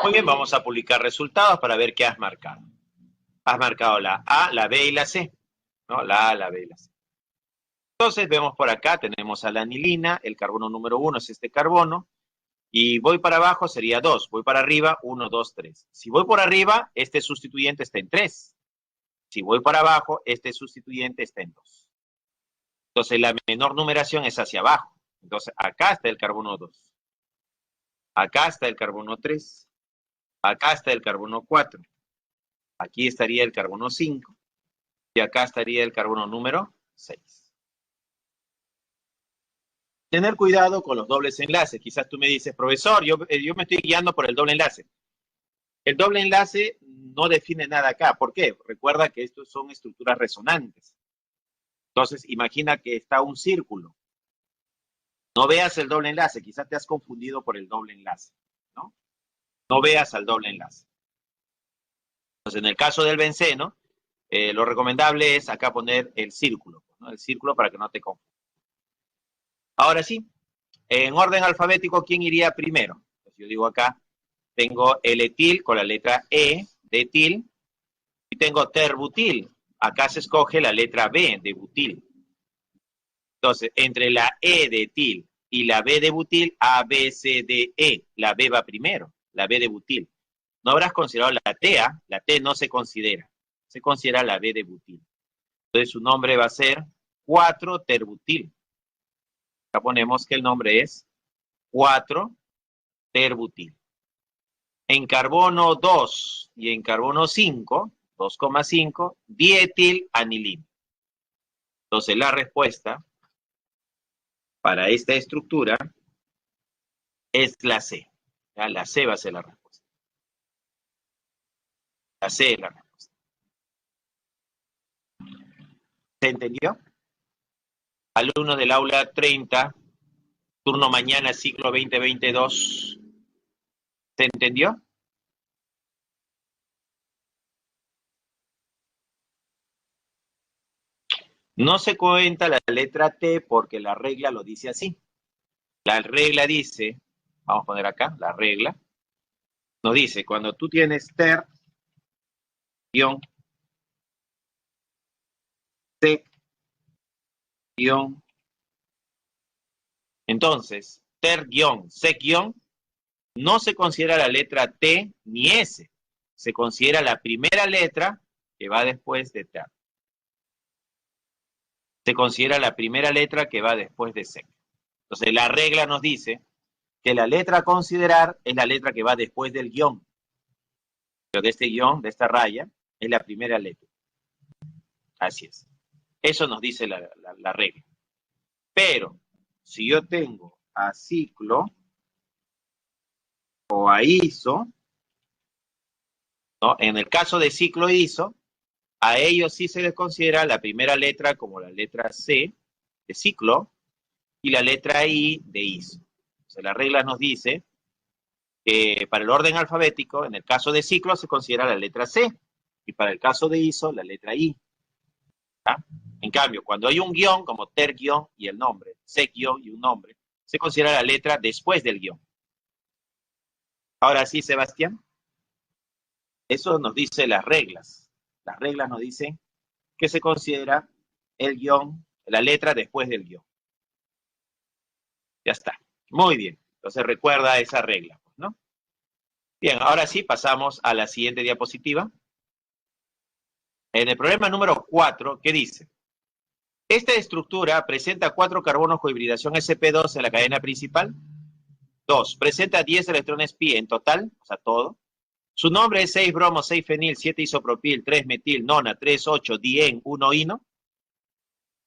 A: Muy bien, vamos a publicar resultados para ver qué has marcado. Has marcado la A, la B y la C. ¿No? La A, la B y la C. Entonces, vemos por acá, tenemos a la anilina, el carbono número 1 es este carbono, y voy para abajo sería 2, voy para arriba 1, 2, 3. Si voy por arriba, este sustituyente está en 3. Si voy para abajo, este sustituyente está en 2. Entonces, la menor numeración es hacia abajo. Entonces, acá está el carbono 2. Acá está el carbono 3. Acá está el carbono 4. Aquí estaría el carbono 5. Y acá estaría el carbono número 6. Tener cuidado con los dobles enlaces. Quizás tú me dices, profesor, yo me estoy guiando por el doble enlace. El doble enlace no define nada acá. ¿Por qué? Recuerda que estos son estructuras resonantes. Entonces, imagina que está un círculo. No veas el doble enlace. Quizás te has confundido por el doble enlace, ¿no? No veas al doble enlace. Entonces, en el caso del benceno, lo recomendable es acá poner el círculo, ¿no? El círculo para que no te confundas. Ahora sí, en orden alfabético, ¿quién iría primero? Pues yo digo acá, tengo el etil con la letra E de etil y tengo terbutil. Acá se escoge la letra B de butil. Entonces, entre la E de etil y la B de butil, A, B, C, D, E. La B va primero, la B de butil. No habrás considerado la T, la T no se considera. Se considera la B de butil. Entonces, su nombre va a ser 4-terbutil. Acá ponemos que el nombre es 4-terbutil. En carbono 2 y en carbono 5, 2,5, dietilanilina. Entonces, la respuesta para esta estructura es la C. ¿Ya? La C va a ser la respuesta. La C es la respuesta. ¿Se entendió? Alumnos del aula 30, turno mañana, ciclo 2022. ¿Se entendió? No se cuenta la letra T porque la regla lo dice así. La regla dice, vamos a poner acá, la regla, nos dice, cuando tú tienes ter, guión, sec, guión, entonces, ter, guión, sec, guión, no se considera la letra T ni S, se considera la primera letra que va después de ter. Se considera la primera letra que va después de sec. Entonces, la regla nos dice que la letra a considerar es la letra que va después del guión. Pero de este guión, de esta raya, es la primera letra. Así es. Eso nos dice la regla. Pero, si yo tengo a ciclo o a iso, ¿no? En el caso de ciclo e iso, a ellos sí se les considera la primera letra como la letra C de ciclo y la letra I de iso. O sea, la regla nos dice que para el orden alfabético, en el caso de ciclo se considera la letra C y para el caso de iso la letra I. ¿Ah? En cambio, cuando hay un guión, como ter guión y el nombre, sec guión y un nombre, se considera la letra después del guión. Ahora sí, Sebastián, eso nos dice las reglas. Las reglas nos dicen que se considera el guión, la letra después del guión. Ya está. Muy bien. Entonces recuerda esa regla, ¿no? Bien, ahora sí pasamos a la siguiente diapositiva. En el problema número 4, ¿qué dice? Esta estructura presenta 4 carbonos con hibridación sp2 en la cadena principal. 2. Presenta 10 electrones pi en total, o sea, todo. Su nombre es 6 bromo, 6 fenil, 7 isopropil, 3 metil, nona, 3, 8, dien, 1 ino.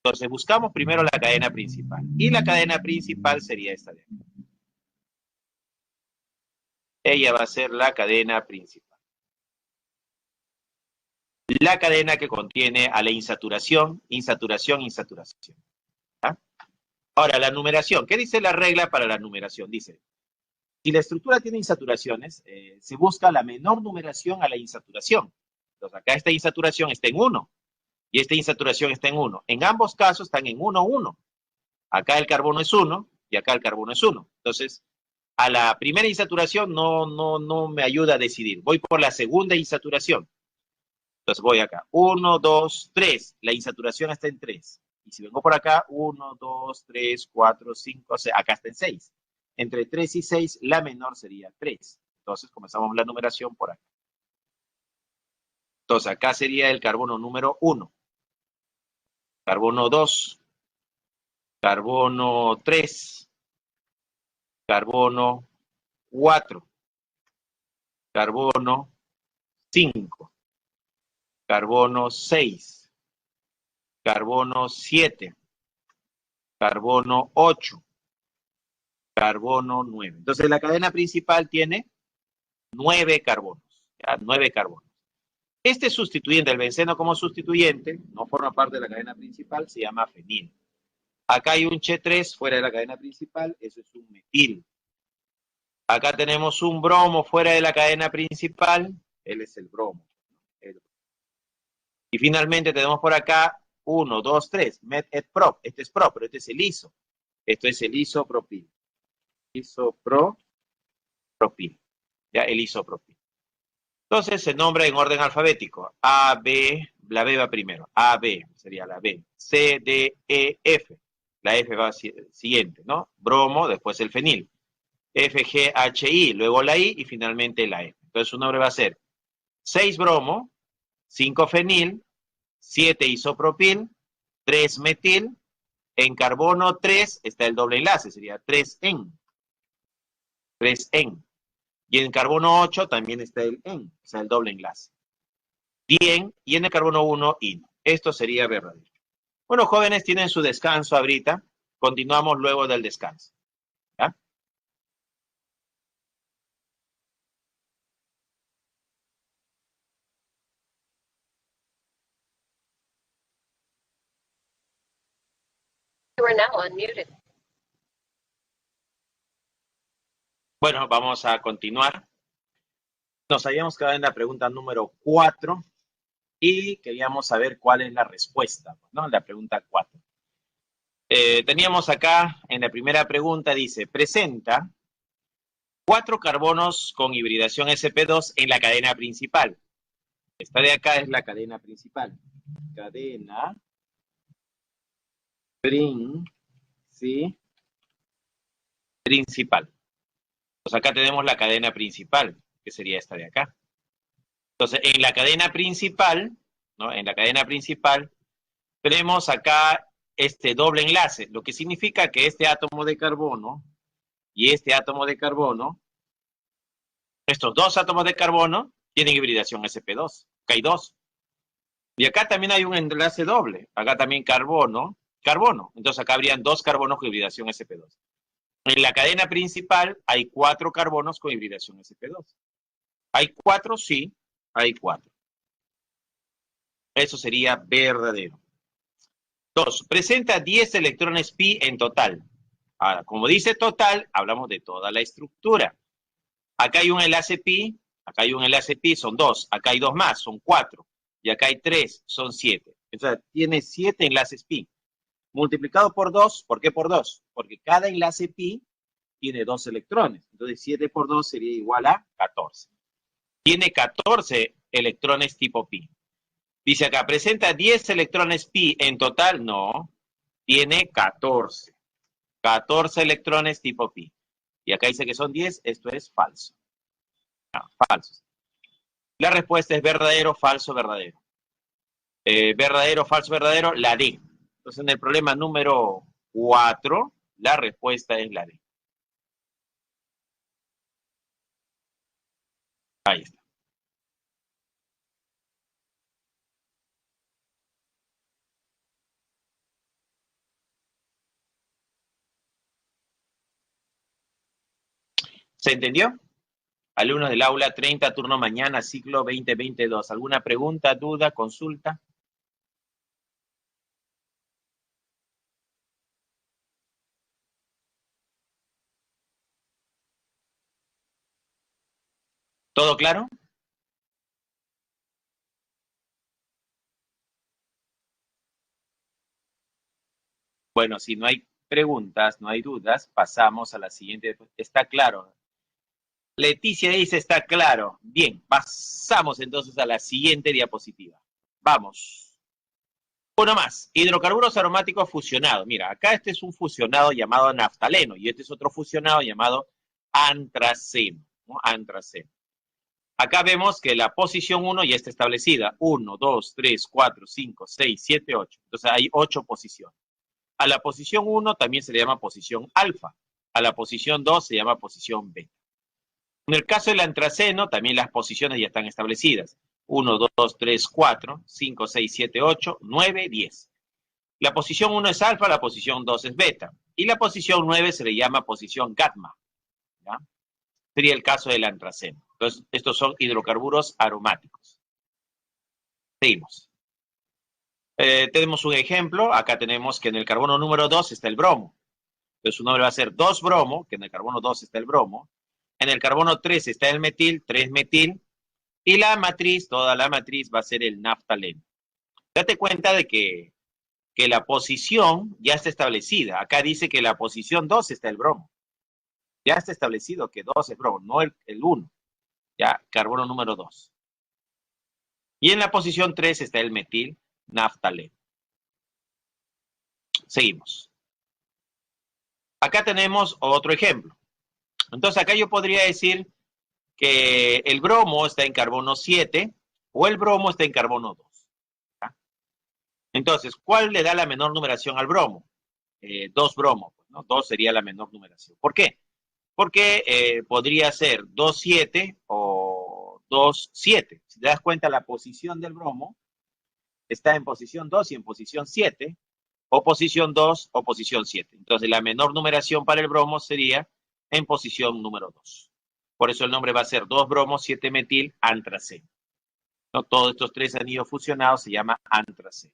A: Entonces buscamos primero la cadena principal. Y la cadena principal sería esta de aquí. Ella va a ser la cadena principal. La cadena que contiene a la insaturación, insaturación, insaturación. ¿Ah? Ahora, la numeración. ¿Qué dice la regla para la numeración? Dice, si la estructura tiene insaturaciones, se busca la menor numeración a la insaturación. Entonces, acá esta insaturación está en 1 y esta insaturación está en 1. En ambos casos están en 1, 1. Acá el carbono es 1 y acá el carbono es 1. Entonces, a la primera insaturación no me ayuda a decidir. Voy por la segunda insaturación. Entonces voy acá. 1, 2, 3. La insaturación está en 3. Y si vengo por acá, 1, 2, 3, 4, 5, 6. Acá está en 6. Entre 3 y 6, la menor sería 3. Entonces comenzamos la numeración por acá. Entonces acá sería el carbono número 1. Carbono 2. Carbono 3. Carbono 4. Carbono 5. Carbono 6. carbono 7, carbono 8, carbono 9. Entonces la cadena principal tiene 9 carbonos, ¿ya? 9 carbonos. Este sustituyente, el benceno como sustituyente, no forma parte de la cadena principal, se llama fenil. Acá hay un Che3 fuera de la cadena principal, eso es un metil. Acá tenemos un bromo fuera de la cadena principal, él es el bromo. Y finalmente tenemos por acá 1, 2, 3, met et prop. Este es prop, pero este es el iso. Esto es el isopropil. Isopropil. Ya, el isopropil. Entonces se nombra en orden alfabético. A, B, la B va primero. A, B sería la B. C, D, E, F. La F va siguiente, ¿no? Bromo, después el fenil. F, G, H, I, luego la I y finalmente la F. Entonces su nombre va a ser 6 bromo, 5 fenil, 7 isopropil, 3 metil. En carbono 3 está el doble enlace, sería 3-en. 3-en. Y en carbono 8 también está el en, o sea, el doble enlace. Bien, y en el carbono 1, in. Esto sería verdadero. Bueno, jóvenes, tienen su descanso ahorita. Continuamos luego del descanso. ¿Ya?
B: You are now unmuted.
A: Bueno, vamos a continuar. Nos habíamos quedado en la pregunta número 4 y queríamos saber cuál es la respuesta, ¿no? La pregunta 4. Teníamos acá, en la primera pregunta, dice, presenta 4 carbonos con hibridación sp2 en la cadena principal. Esta de acá es la cadena principal. Cadena principal. Pues acá tenemos la cadena principal, que sería esta de acá. Entonces, en la cadena principal, ¿no? En la cadena principal, tenemos acá este doble enlace, lo que significa que este átomo de carbono y este átomo de carbono, estos dos átomos de carbono tienen hibridación sp2. Acá hay 2. Y acá también hay un enlace doble. Acá también carbono, carbono. Entonces acá habrían 2 carbonos con hibridación sp2. En la cadena principal hay 4 carbonos con hibridación sp2. ¿Hay 4? Sí, hay 4. Eso sería verdadero. 2. Presenta 10 electrones pi en total. Ahora, como dice total, hablamos de toda la estructura. Acá hay un enlace pi, acá hay un enlace pi, son 2. Acá hay 2 más, son 4. Y acá hay 3, son 7. O sea, tiene 7 enlaces pi. Multiplicado por 2, ¿por qué por 2? Porque cada enlace pi tiene 2 electrones. Entonces 7 por 2 sería igual a 14. Tiene 14 electrones tipo pi. Dice acá, ¿presenta 10 electrones pi en total? No, tiene 14. 14 electrones tipo pi. Y acá dice que son 10, esto es falso. No, falso. La respuesta es verdadero, falso, verdadero. Verdadero, falso, verdadero, la D. Entonces en el problema número 4, la respuesta es la D. Ahí está. ¿Se entendió? Alumnos del aula 30, turno mañana, ciclo 2022. ¿Alguna pregunta, duda, consulta? ¿Todo claro? Bueno, si no hay preguntas, no hay dudas, pasamos a la siguiente. ¿Está claro? Leticia dice, está claro. Bien, pasamos entonces a la siguiente diapositiva. Vamos. Uno más. Hidrocarburos aromáticos fusionados. Mira, acá este es un fusionado llamado naftaleno y este es otro fusionado llamado antraceno, ¿no? Antraceno. Acá vemos que la posición 1 ya está establecida. 1, 2, 3, 4, 5, 6, 7, 8. Entonces hay 8 posiciones. A la posición 1 también se le llama posición alfa. A la posición 2 se llama posición beta. En el caso del antraceno, también las posiciones ya están establecidas. 1, 2, 3, 4, 5, 6, 7, 8, 9, 10. La posición 1 es alfa, la posición 2 es beta. Y la posición 9 se le llama posición gamma. ¿Ya? Sería el caso del antraceno. Entonces, estos son hidrocarburos aromáticos. Seguimos. Tenemos un ejemplo. Acá tenemos que en el carbono número 2 está el bromo. Entonces, su nombre va a ser 2-bromo, que en el carbono 2 está el bromo. En el carbono 3 está el metil, 3-metil. Y la matriz, toda la matriz va a ser el naftaleno. Date cuenta de que la posición ya está establecida. Acá dice que la posición 2 está el bromo. Ya está establecido que 2 es bromo, no el 1. Ya, carbono número 2. Y en la posición 3 está el metil naftaleno. Seguimos. Acá tenemos otro ejemplo. Entonces acá yo podría decir que el bromo está en carbono 7 o el bromo está en carbono 2. ¿Ya? Entonces, ¿cuál le da la menor numeración al bromo? 2 bromo, ¿no? 2 sería la menor numeración. ¿Por qué? Porque podría ser 2,7 o 2,7. Si te das cuenta, la posición del bromo está en posición 2 y en posición 7, o posición 2 o posición 7. Entonces, la menor numeración para el bromo sería en posición número 2. Por eso el nombre va a ser 2-bromo, 7-metil, antraceno. ¿No? Todos estos tres anillos fusionados se llama antraceno.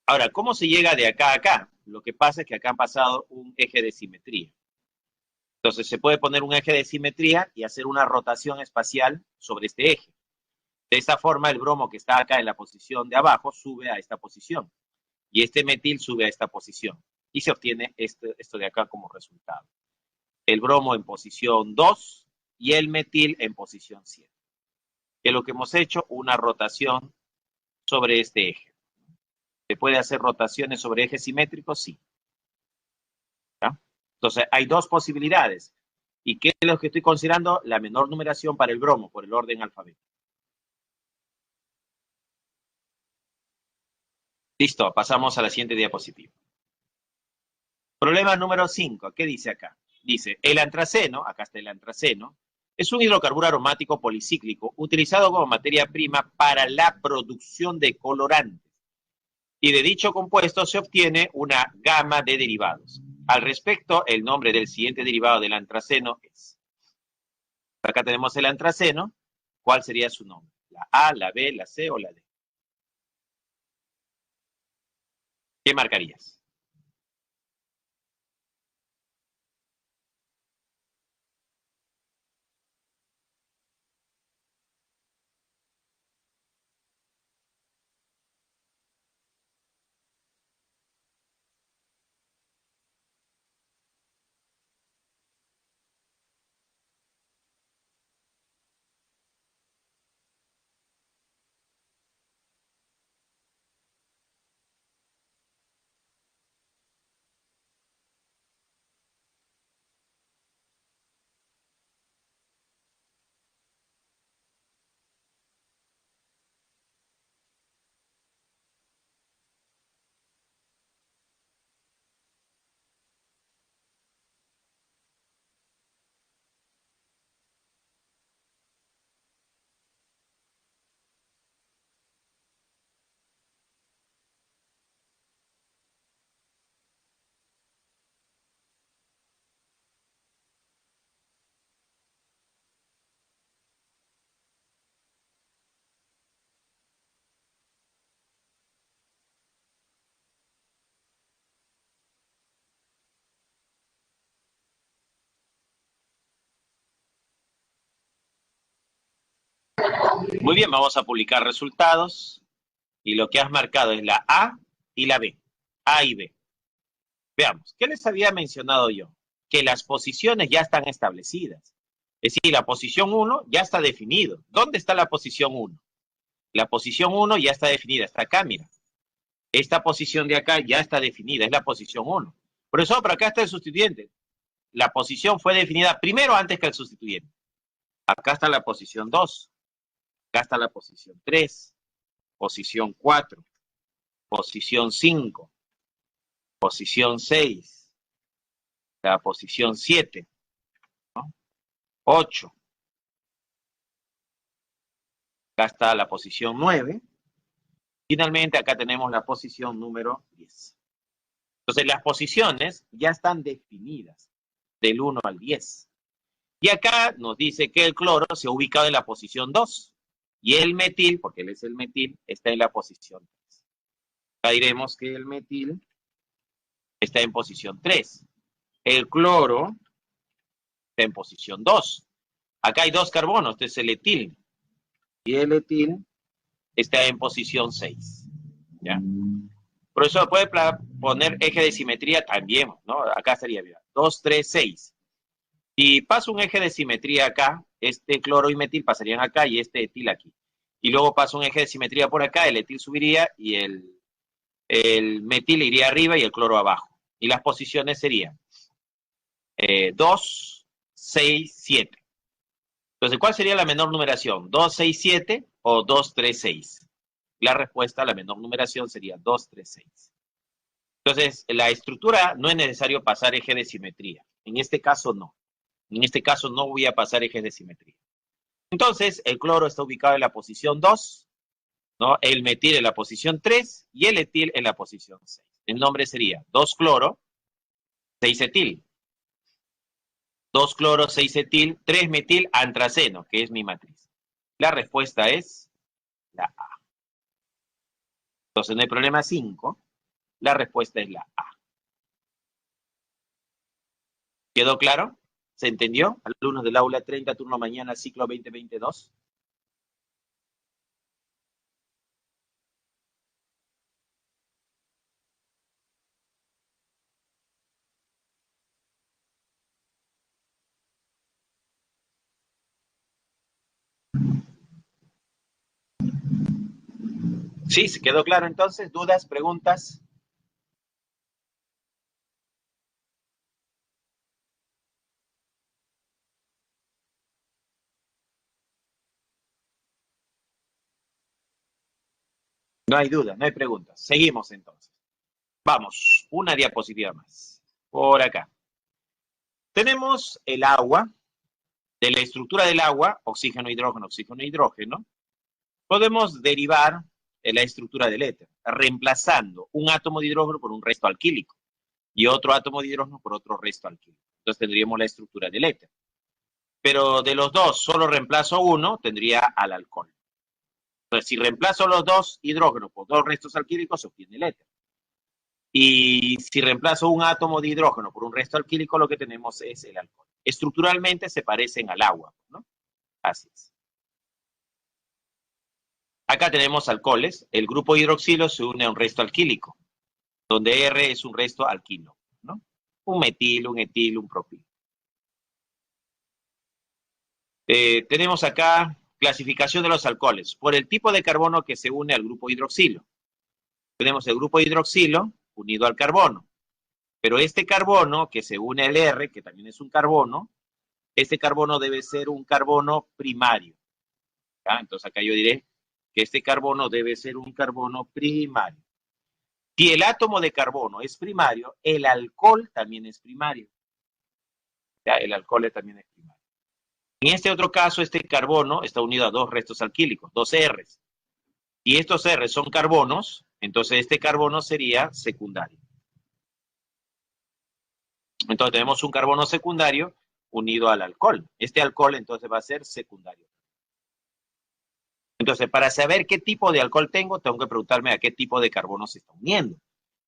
A: Ahora, ¿cómo se llega de acá a acá? Lo que pasa es que acá han pasado un eje de simetría. Entonces, se puede poner un eje de simetría y hacer una rotación espacial sobre este eje. De esta forma, el bromo que está acá en la posición de abajo sube a esta posición. Y este metil sube a esta posición. Y se obtiene esto de acá como resultado. El bromo en posición 2 y el metil en posición 7. Que es lo que hemos hecho, una rotación sobre este eje. ¿Se puede hacer rotaciones sobre ejes simétricos? Sí. ¿Ya? Entonces, hay dos posibilidades. ¿Y qué es lo que estoy considerando? La menor numeración para el bromo, por el orden alfabético. Listo, pasamos a la siguiente diapositiva. Problema número 5. ¿Qué dice acá? Dice, el antraceno, acá está el antraceno, es un hidrocarburo aromático policíclico utilizado como materia prima para la producción de colorantes. Y de dicho compuesto se obtiene una gama de derivados. Al respecto, el nombre del siguiente derivado del antraceno es. Acá tenemos el antraceno. ¿Cuál sería su nombre? ¿La A, la B, la C o la D? ¿Qué marcarías? Muy bien, vamos a publicar resultados. Y lo que has marcado es la A y la B. A y B. Veamos, ¿qué les había mencionado yo? Que las posiciones ya están establecidas. Es decir, la posición 1 ya está definido. ¿Dónde está la posición 1? La posición 1 ya está definida. Está acá, mira. Esta posición de acá ya está definida. Es la posición 1. Profesor, pero acá está el sustituyente. La posición fue definida primero antes que el sustituyente. Acá está la posición 2. Acá está la posición 3. Posición 4. Posición 5. Posición 6. La posición 7. ¿No? 8. Acá está la posición 9 Finalmente, acá tenemos la posición número 10. Entonces, las posiciones ya están definidas del 1 al 10. Y acá nos dice que el cloro se ha ubicado en la posición 2. Y el metil, porque él es el metil, está en la posición 3. Acá diremos que el metil está en posición 3. El cloro está en posición 2. Acá hay dos carbonos, este es el etil. Y el etil está en posición 6. ¿Ya? Por eso puede poner eje de simetría también, ¿no? Acá sería, mira, 2, 3, 6. Si paso un eje de simetría acá, este cloro y metil pasarían acá y este etil aquí. Y luego paso un eje de simetría por acá, el etil subiría y el metil iría arriba y el cloro abajo. Y las posiciones serían 2, 6, 7. Entonces, ¿cuál sería la menor numeración? ¿2, 6, 7 o 2, 3, 6? La respuesta a la menor numeración sería 2, 3, 6. Entonces, la estructura no es necesario pasar eje de simetría. En este caso, no. En este caso, no voy a pasar ejes de simetría. Entonces, el cloro está ubicado en la posición 2, ¿no? El metil en la posición 3 y el etil en la posición 6. El nombre sería 2 cloro, 6 etil. 2 cloro, 6 etil, 3 metil, antraceno, que es mi matriz. La respuesta es la A. Entonces, no hay problema 5. La respuesta es la A. ¿Quedó claro? ¿Se entendió? Alumnos del aula 30, turno mañana, ciclo 2022. Sí, ¿se quedó claro entonces? ¿Dudas, preguntas? No hay duda, no hay preguntas. Seguimos entonces. Vamos, una diapositiva más. Por acá. Tenemos el agua. De la estructura del agua, oxígeno, hidrógeno, hidrógeno, podemos derivar la estructura del éter, reemplazando un átomo de hidrógeno por un resto alquílico y otro átomo de hidrógeno por otro resto alquílico. Entonces tendríamos la estructura del éter. Pero de los dos, solo reemplazo uno, tendría al alcohol. Entonces, si reemplazo los dos hidrógenos por dos restos alquílicos, se obtiene el éter. Y si reemplazo un átomo de hidrógeno por un resto alquílico, lo que tenemos es el alcohol. Estructuralmente se parecen al agua, ¿no? Así es. Acá tenemos alcoholes. El grupo hidroxilo se une a un resto alquílico, donde R es un resto alquilo, ¿no? Un metil, un etil, un propil. Tenemos acá clasificación de los alcoholes por el tipo de carbono que se une al grupo hidroxilo. Tenemos el grupo hidroxilo unido al carbono, pero este carbono que se une al R, que también es un carbono, este carbono debe ser un carbono primario. ¿Ya? Entonces acá yo diré que este carbono debe ser un carbono primario. Si el átomo de carbono es primario, el alcohol también es primario. ¿Ya? El alcohol también es primario. En este otro caso, este carbono está unido a dos restos alquílicos, dos R's. Y estos R's son carbonos, entonces este carbono sería secundario. Entonces tenemos un carbono secundario unido al alcohol. Este alcohol entonces va a ser secundario. Entonces, para saber qué tipo de alcohol tengo que preguntarme a qué tipo de carbono se está uniendo.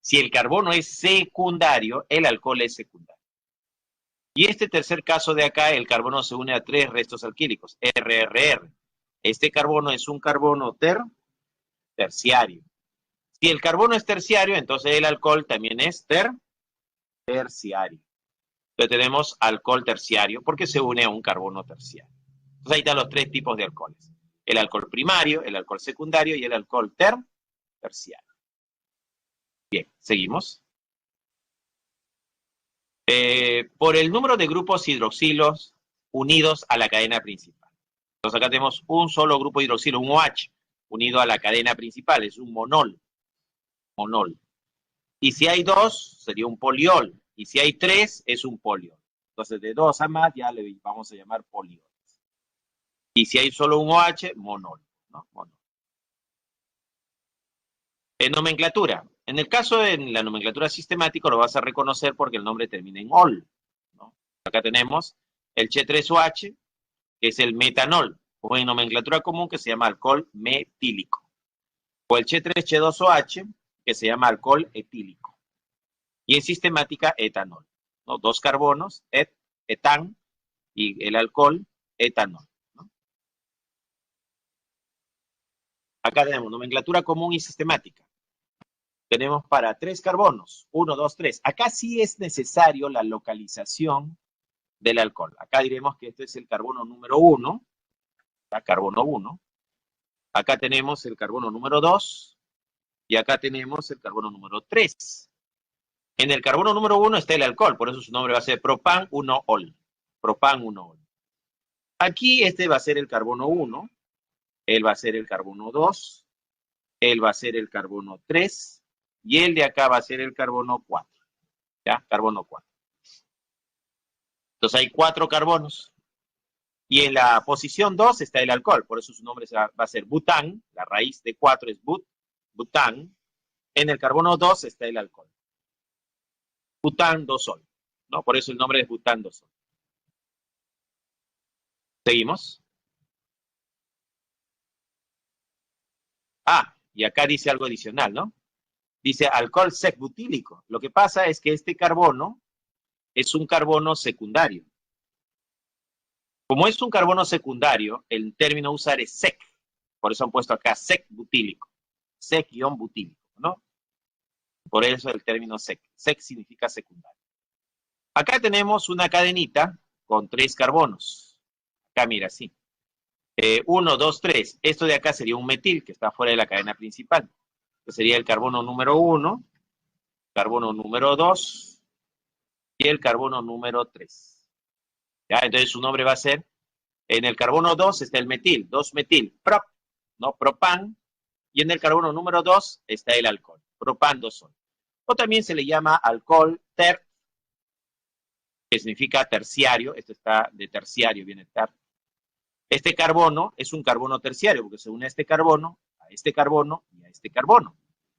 A: Si el carbono es secundario, el alcohol es secundario. Y este tercer caso de acá, el carbono se une a tres restos alquílicos, RRR. Este carbono es un carbono terciario. Si el carbono es terciario, entonces el alcohol también es terciario. Entonces tenemos alcohol terciario porque se une a un carbono terciario. Entonces ahí están los tres tipos de alcoholes. El alcohol primario, el alcohol secundario y el alcohol terciario. Bien, seguimos. Por el número de grupos hidroxilos unidos a la cadena principal. Entonces acá tenemos un solo grupo hidroxilo, un OH, unido a la cadena principal, es un monol. Y si hay dos, sería un poliol. Y si hay tres, es un poliol. Entonces de dos a más ya le vamos a llamar poliol. Y si hay solo un OH, monol, ¿no? Monol. En nomenclatura. En el caso de la nomenclatura sistemática lo vas a reconocer porque el nombre termina en ol, ¿no? Acá tenemos el Che3OH, que es el metanol, o en nomenclatura común que se llama alcohol metílico. O el Che3Che2OH, que se llama alcohol etílico. Y en sistemática, etanol, ¿no? Dos carbonos, etán, y el alcohol, etanol, ¿no? Acá tenemos nomenclatura común y sistemática. Tenemos para 3 carbonos, 1, 2, 3. Acá sí es necesario la localización del alcohol. Acá diremos que este es el carbono número 1, carbono 1. Acá tenemos el carbono número 2 y acá tenemos el carbono número 3. En el carbono número 1 está el alcohol, por eso su nombre va a ser propan 1-ol. Propan 1-ol. Aquí este va a ser el carbono 1, él va a ser el carbono 2, él va a ser el carbono 3 y el de acá va a ser el carbono 4. ¿Ya? Carbono 4. Entonces hay 4 carbonos. Y en la posición 2 está el alcohol, por eso su nombre va a ser bután, la raíz de 4 es bután. En el carbono 2 está el alcohol. Bután 2-ol, ¿no? Por eso el nombre es bután 2-ol. Seguimos. Ah, y acá dice algo adicional, ¿no? Dice alcohol sec-butílico. Lo que pasa es que este carbono es un carbono secundario. Como es un carbono secundario, el término a usar es sec. Por eso han puesto acá sec-butílico. Sec-butílico, ¿no? Por eso el término sec. Sec significa secundario. Acá tenemos una cadenita con 3 carbonos. Acá mira, así. 1, 2, 3. Esto de acá sería un metil que está fuera de la cadena principal. Este sería el carbono número 1, carbono número 2 y el carbono número 3. ¿Ya? Entonces su nombre va a ser, en el carbono 2 está el metil, 2-metil, prop, ¿no? Propan, y en el carbono número 2 está el alcohol, propan 2-ol. O también se le llama alcohol ter, que significa terciario, esto está de terciario, viene ter. Este carbono es un carbono terciario, porque se une a este carbono y a este carbono.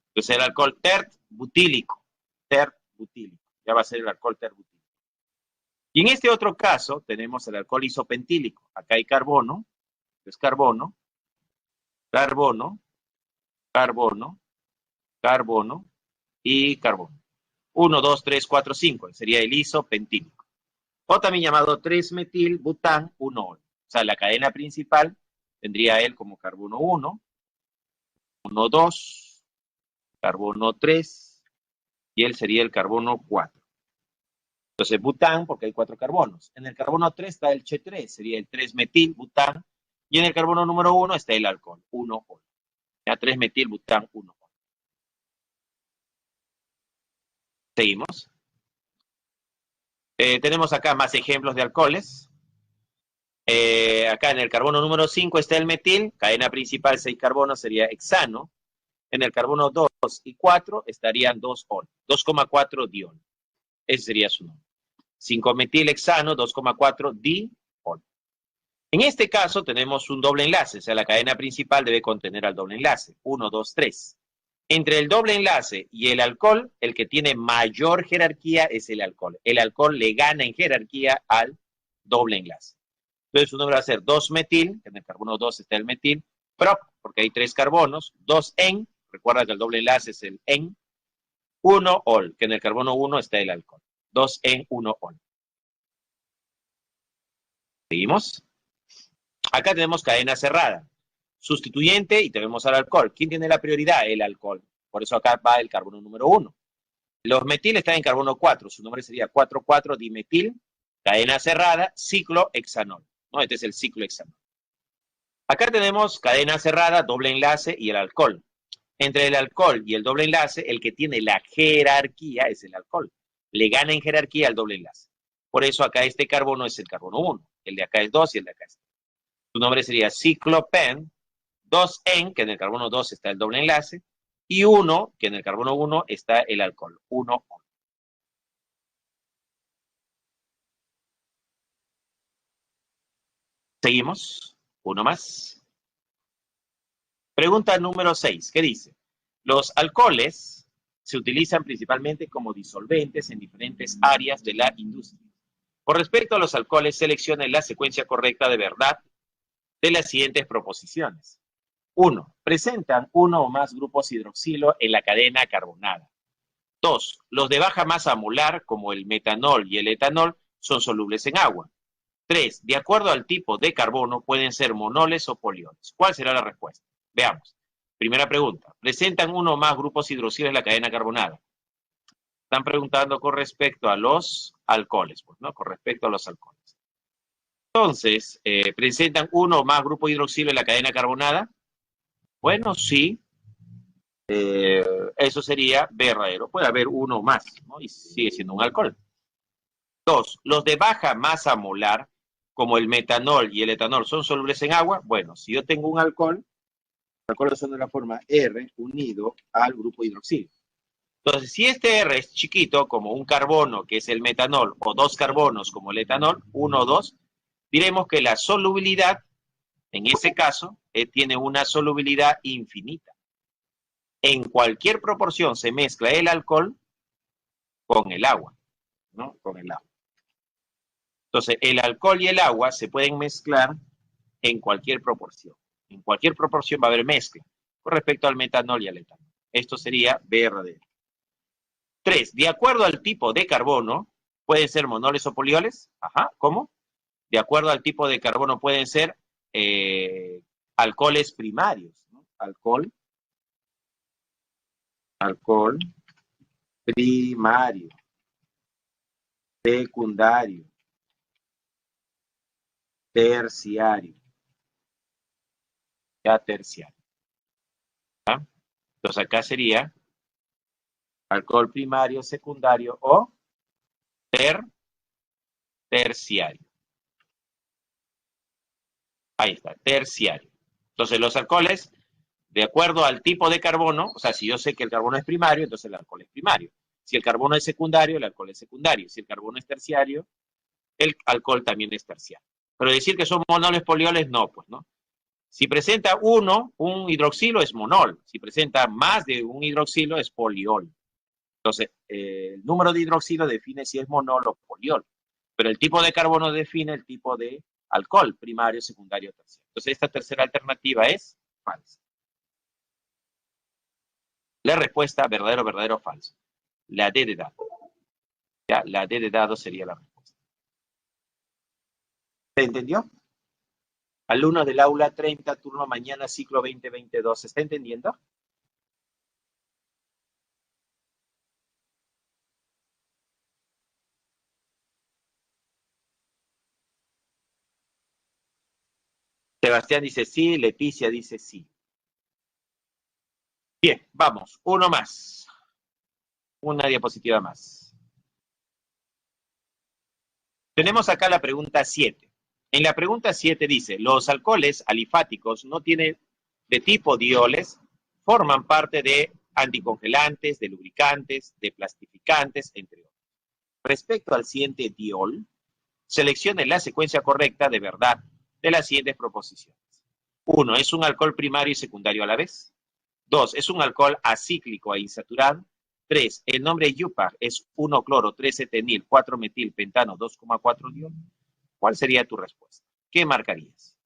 A: Entonces el alcohol tert-butílico, ya va a ser el alcohol tert-butílico. Y en este otro caso tenemos el alcohol isopentílico. Acá hay carbono, es carbono, carbono, carbono, carbono y carbono. 1, 2, 3, 4, 5, sería el isopentílico. O también llamado 3-metil-bután-1-ol. O sea, la cadena principal tendría él como carbono 1, 1, 2, carbono 3, y él sería el carbono 4. Entonces, bután, porque hay 4 carbonos. En el carbono 3 está el Che3, sería el 3-metil-bután, y en el carbono número 1 está el alcohol, 1-ol. Ya 3-metil-bután, 1-ol. Seguimos. Tenemos acá más ejemplos de alcoholes. Acá en el carbono número 5 está el metil, cadena principal 6 carbonos sería hexano. En el carbono 2 y 4 estarían 2-ol, 2,4 diol. Ese sería su nombre. 5-metilhexano, 2,4 diol. En este caso tenemos un doble enlace, o sea, la cadena principal debe contener al doble enlace, 1, 2, 3. Entre el doble enlace y el alcohol, el que tiene mayor jerarquía es el alcohol. El alcohol le gana en jerarquía al doble enlace. Entonces su nombre va a ser 2-metil, en el carbono 2 está el metil, prop, porque hay 3 carbonos, 2-en, recuerda que el doble enlace es el en, 1-ol, que en el carbono 1 está el alcohol. 2-en, 1-ol. Seguimos. Acá tenemos cadena cerrada. Sustituyente y tenemos al alcohol. ¿Quién tiene la prioridad? El alcohol. Por eso acá va el carbono número 1. Los metil están en carbono 4. Su nombre sería 4,4-dimetil, cadena cerrada, ciclohexanol. ¿No? Este es el ciclohexanol. Acá tenemos cadena cerrada, doble enlace y el alcohol. Entre el alcohol y el doble enlace, el que tiene la jerarquía es el alcohol. Le gana en jerarquía al doble enlace. Por eso acá este carbono es el carbono 1. El de acá es 2 y el de acá es 3. Su nombre sería ciclopen, 2-en, que en el carbono 2 está el doble enlace, y 1, que en el carbono 1 está el alcohol, 1-ol. Seguimos, uno más. Pregunta número 6, ¿qué dice? Los alcoholes se utilizan principalmente como disolventes en diferentes áreas de la industria. Con respecto a los alcoholes, seleccione la secuencia correcta de verdad de las siguientes proposiciones. 1. Presentan uno o más grupos hidroxilo en la cadena carbonada. 2. Los de baja masa molar, como el metanol y el etanol, son solubles en agua. 3. De acuerdo al tipo de carbono, pueden ser monoles o polioles. ¿Cuál será la respuesta? Veamos. Primera pregunta. ¿Presentan uno o más grupos hidroxilos en la cadena carbonada? Están preguntando con respecto a los alcoholes, pues, ¿no? Con respecto a los alcoholes. Entonces, ¿presentan uno o más grupos hidroxilo en la cadena carbonada? Bueno, sí. Eso sería verdadero. Puede haber uno o más, ¿no? Y sigue siendo un alcohol. 2. Los de baja masa molar, como el metanol y el etanol, son solubles en agua. Bueno, si yo tengo un alcohol, los alcoholes son de la forma R unido al grupo hidroxilo. Entonces, si este R es chiquito, como un carbono, que es el metanol, o dos carbonos, como el etanol, 1 o 2, diremos que la solubilidad, en ese caso, tiene una solubilidad infinita. En cualquier proporción se mezcla el alcohol con el agua, ¿no? Con el agua. Entonces, el alcohol y el agua se pueden mezclar en cualquier proporción. En cualquier proporción va a haber mezcla con respecto al metanol y al etanol. Esto sería verdadero. 3. De acuerdo al tipo de carbono, pueden ser monoles o polioles. Ajá, ¿cómo? De acuerdo al tipo de carbono pueden ser alcoholes primarios, ¿no? Alcohol primario, secundario, terciario, ya terciario. ¿Ah? Entonces acá sería alcohol primario, secundario o terciario. Ahí está, terciario. Entonces los alcoholes, de acuerdo al tipo de carbono, o sea, si yo sé que el carbono es primario, entonces el alcohol es primario. Si el carbono es secundario, el alcohol es secundario. Si el carbono es terciario, el alcohol también es terciario. Pero decir que son monoles polioles, no, pues, ¿no? Si presenta uno, un hidroxilo es monol. Si presenta más de un hidroxilo es poliol. Entonces, el número de hidroxilo define si es monol o poliol. Pero el tipo de carbono define el tipo de alcohol, primario, secundario, terciario. Entonces, esta tercera alternativa es falsa. La respuesta, verdadero, verdadero, falso. La D de dado. Ya, la D de dado sería la respuesta. ¿Se entendió? Alumnos del aula 30, turno mañana, ciclo 2022. ¿Se está entendiendo? Sebastián dice sí, Leticia dice sí. Bien, vamos, uno más. Una diapositiva más. Tenemos acá la pregunta 7. En la pregunta 7 dice, los alcoholes alifáticos no tienen de tipo dioles, forman parte de anticongelantes, de lubricantes, de plastificantes, entre otros. Respecto al siguiente diol, seleccione la secuencia correcta de verdad de las siguientes proposiciones. 1. Es un alcohol primario y secundario a la vez. 2. Es un alcohol acíclico e insaturado. 3. El nombre YUPAC es 1-cloro, 3-etenil, 4-metil, pentano, 2,4-diol. ¿Cuál sería tu respuesta? ¿Qué marcarías?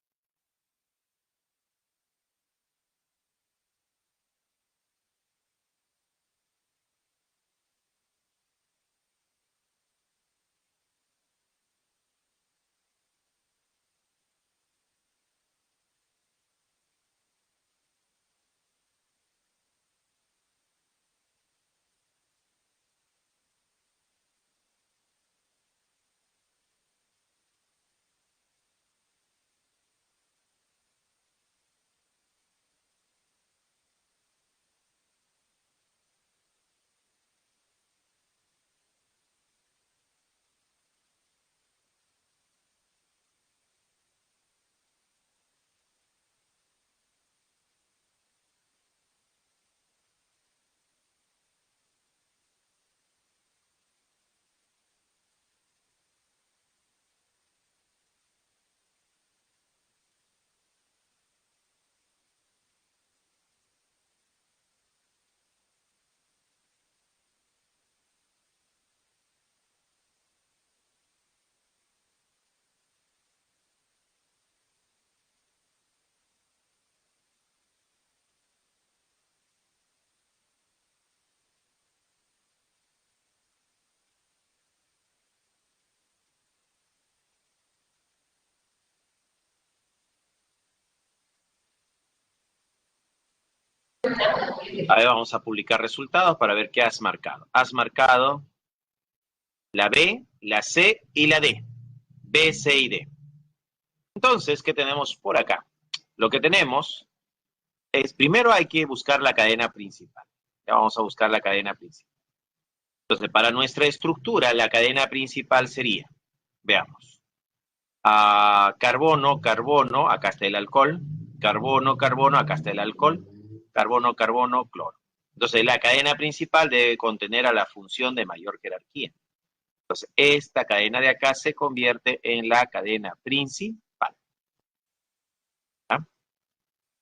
A: A ver, vamos a publicar resultados para ver qué has marcado. Has marcado la B, la C y la D. B, C y D. Entonces, ¿qué tenemos por acá? Lo que tenemos es, primero hay que buscar la cadena principal. Ya vamos a buscar la cadena principal. Entonces, para nuestra estructura, la cadena principal sería, veamos, carbono, carbono, acá está el alcohol, carbono, carbono, acá está el alcohol, carbono, carbono, cloro. Entonces, la cadena principal debe contener a la función de mayor jerarquía. Entonces, esta cadena de acá se convierte en la cadena principal. ¿Ah?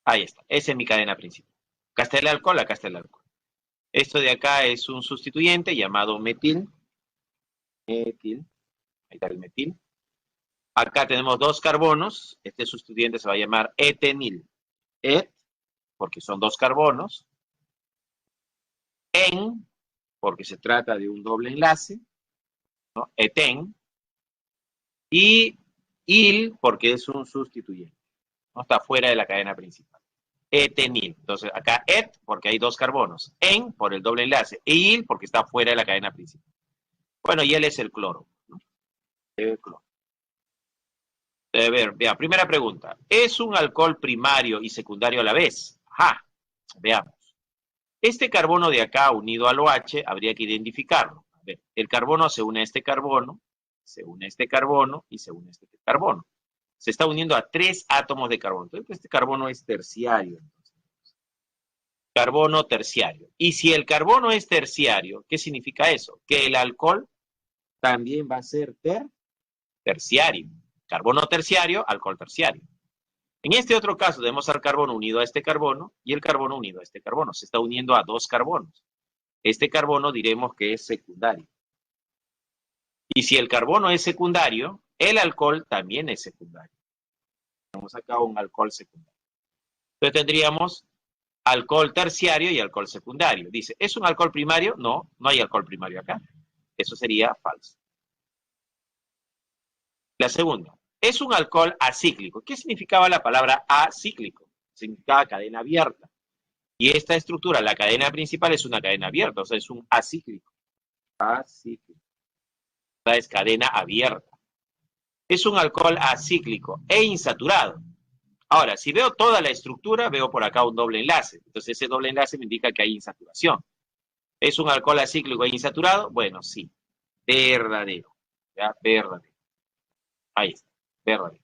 A: Ahí está, esa es mi cadena principal. Acá está el alcohol, acá está el alcohol. Esto de acá es un sustituyente llamado metil. Metil, ahí está el metil. Acá tenemos dos carbonos. Este sustituyente se va a llamar etenil. Et, porque son dos carbonos. En, porque se trata de un doble enlace, ¿no? Eten. Y il, porque es un sustituyente, no está fuera de la cadena principal. Etenil. Entonces, acá et, porque hay dos carbonos. En, por el doble enlace. E il, porque está fuera de la cadena principal. Bueno, y él es el cloro, ¿no? El cloro. A ver, vea, primera pregunta. ¿Es un alcohol primario y secundario a la vez? Ajá, veamos. Este carbono de acá unido al OH habría que identificarlo. A ver, el carbono se une a este carbono, se une a este carbono y se une a este carbono. Se está uniendo a 3 átomos de carbono. Entonces, este carbono es terciario. Carbono terciario. Y si el carbono es terciario, ¿qué significa eso? Que el alcohol también va a ser terciario. Carbono terciario, alcohol terciario. En este otro caso, tenemos al carbono unido a este carbono y el carbono unido a este carbono. Se está uniendo a 2 carbonos. Este carbono diremos que es secundario. Y si el carbono es secundario, el alcohol también es secundario. Tenemos acá un alcohol secundario. Entonces tendríamos alcohol terciario y alcohol secundario. Dice, ¿es un alcohol primario? No, no hay alcohol primario acá. Eso sería falso. La segunda, ¿es un alcohol acíclico? ¿Qué significaba la palabra acíclico? Significaba cadena abierta. Y esta estructura, la cadena principal, es una cadena abierta, o sea, es un acíclico. Acíclico. O sea, es cadena abierta. Es un alcohol acíclico e insaturado. Ahora, si veo toda la estructura, veo por acá un doble enlace. Entonces, ese doble enlace me indica que hay insaturación. ¿Es un alcohol acíclico e insaturado? Bueno, sí. Verdadero. ¿Ya? Verdadero. Ahí está. Verdadero.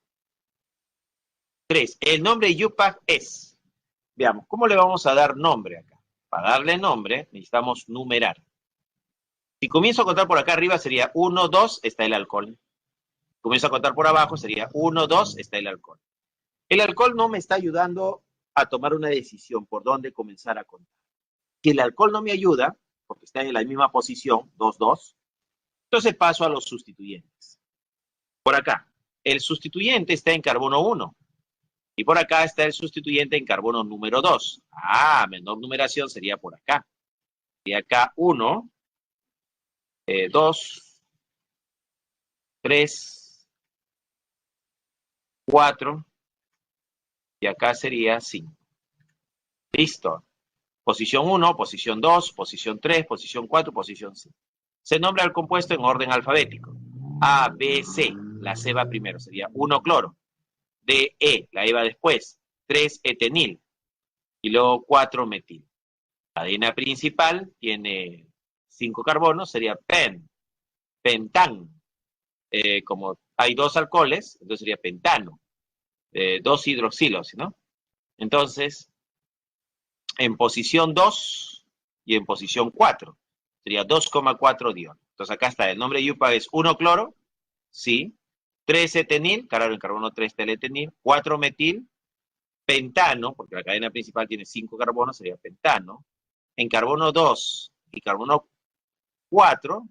A: 3. El nombre Yupac es. Veamos, ¿cómo le vamos a dar nombre acá? Para darle nombre, necesitamos numerar. Si comienzo a contar por acá arriba, sería 1, 2, está el alcohol. Comienzo a contar por abajo, sería 1, 2, está el alcohol. El alcohol no me está ayudando a tomar una decisión por dónde comenzar a contar. Si el alcohol no me ayuda, porque está en la misma posición, 2, 2, entonces paso a los sustituyentes. Por acá, el sustituyente está en carbono 1. Y por acá está el sustituyente en carbono número 2. Menor numeración sería por acá. Y acá 1, 2, 3, 4, y acá sería 5. Listo. Posición 1, posición 2, posición 3, posición 4, posición 5. Se nombra el compuesto en orden alfabético. A, B, C. La C va primero, sería 1 cloro. D, E, la E va después. 3 etenil. Y luego 4 metil. La cadena principal tiene 5 carbonos, sería pentán. Como hay 2 alcoholes, entonces sería pentano. 2 hidroxilos, ¿no? Entonces, en posición 2 y en posición 4. Sería 2,4 diol. Entonces acá está, el nombre de Yupac es 1 cloro, sí, 3 etenil, claro, en carbono 3 teletenil, 4 metil, pentano, porque la cadena principal tiene 5 carbonos, sería pentano. En carbono 2 y carbono 4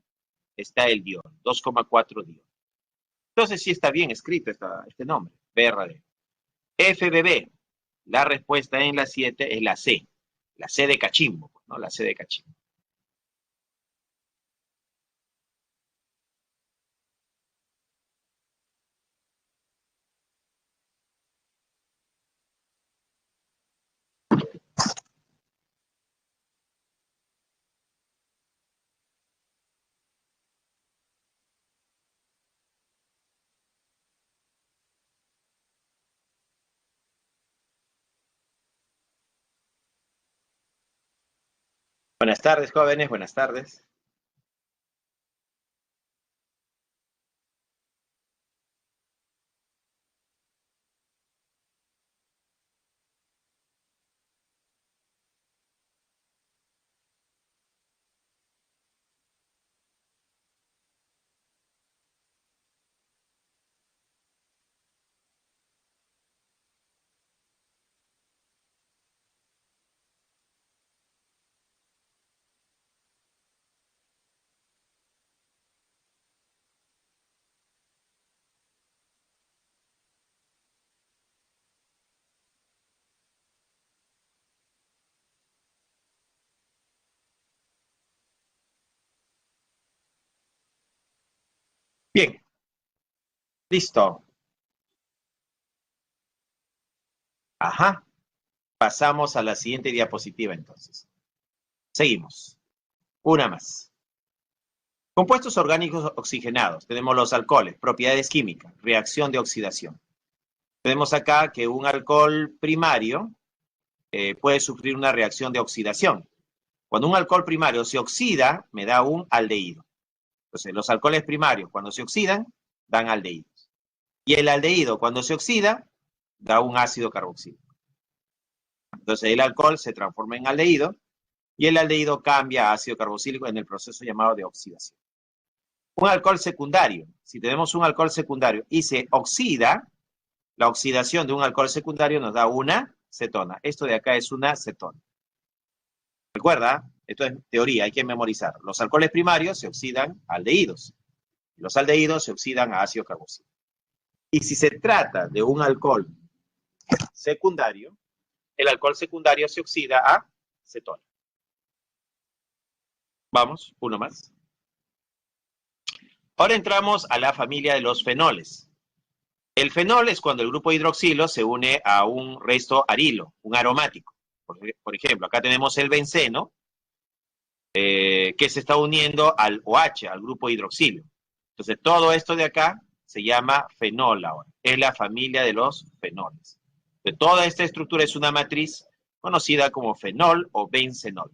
A: está el diol, 2,4 diol. Entonces sí está bien escrito este nombre, BRD. FBB, la respuesta en la 7 es la C de cachimbo, ¿no? La C de cachimbo. Buenas tardes, jóvenes, buenas tardes. Bien, listo. Ajá. Pasamos a la siguiente diapositiva entonces. Seguimos. Una más. Compuestos orgánicos oxigenados. Tenemos los alcoholes, propiedades químicas, reacción de oxidación. Tenemos acá que un alcohol primario puede sufrir una reacción de oxidación. Cuando un alcohol primario se oxida, me da un aldehído. Entonces, los alcoholes primarios, cuando se oxidan, dan aldehídos. Y el aldehído, cuando se oxida, da un ácido carboxílico. Entonces, el alcohol se transforma en aldehído y el aldehído cambia a ácido carboxílico en el proceso llamado de oxidación. Un alcohol secundario. Si tenemos un alcohol secundario y se oxida, la oxidación de un alcohol secundario nos da una cetona. Esto de acá es una cetona. Recuerda, esto es teoría, hay que memorizar. Los alcoholes primarios se oxidan a aldehídos. Los aldehídos se oxidan a ácido carboxílico. Y si se trata de un alcohol secundario, el alcohol secundario se oxida a cetona. Vamos, uno más. Ahora entramos a la familia de los fenoles. El fenol es cuando el grupo hidroxilo se une a un resto arilo, un aromático. Por ejemplo, acá tenemos el benceno, que se está uniendo al OH, al grupo hidroxilo. Entonces, todo esto de acá se llama fenol ahora. Es la familia de los fenoles. Entonces, toda esta estructura es una matriz conocida como fenol o bencenol.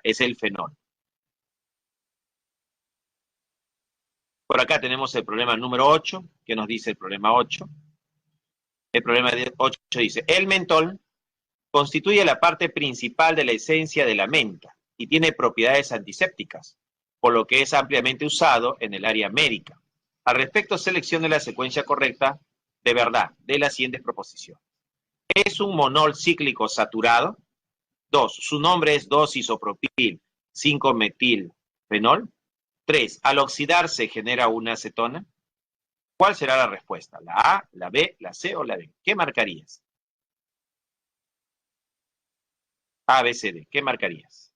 A: Es el fenol. Por acá tenemos el problema número 8. ¿Qué nos dice el problema 8? El problema 8 dice, el mentol constituye la parte principal de la esencia de la menta y tiene propiedades antisépticas, por lo que es ampliamente usado en el área médica. Al respecto, seleccione la secuencia correcta de verdad de las siguientes proposiciones. ¿Es un monol cíclico saturado? 2. Su nombre es 2-isopropil 5-metilfenol. 3. Al oxidarse genera una acetona. ¿Cuál será la respuesta? ¿La A, la B, la C o la D? ¿Qué marcarías? A, B, C, D. ¿Qué marcarías?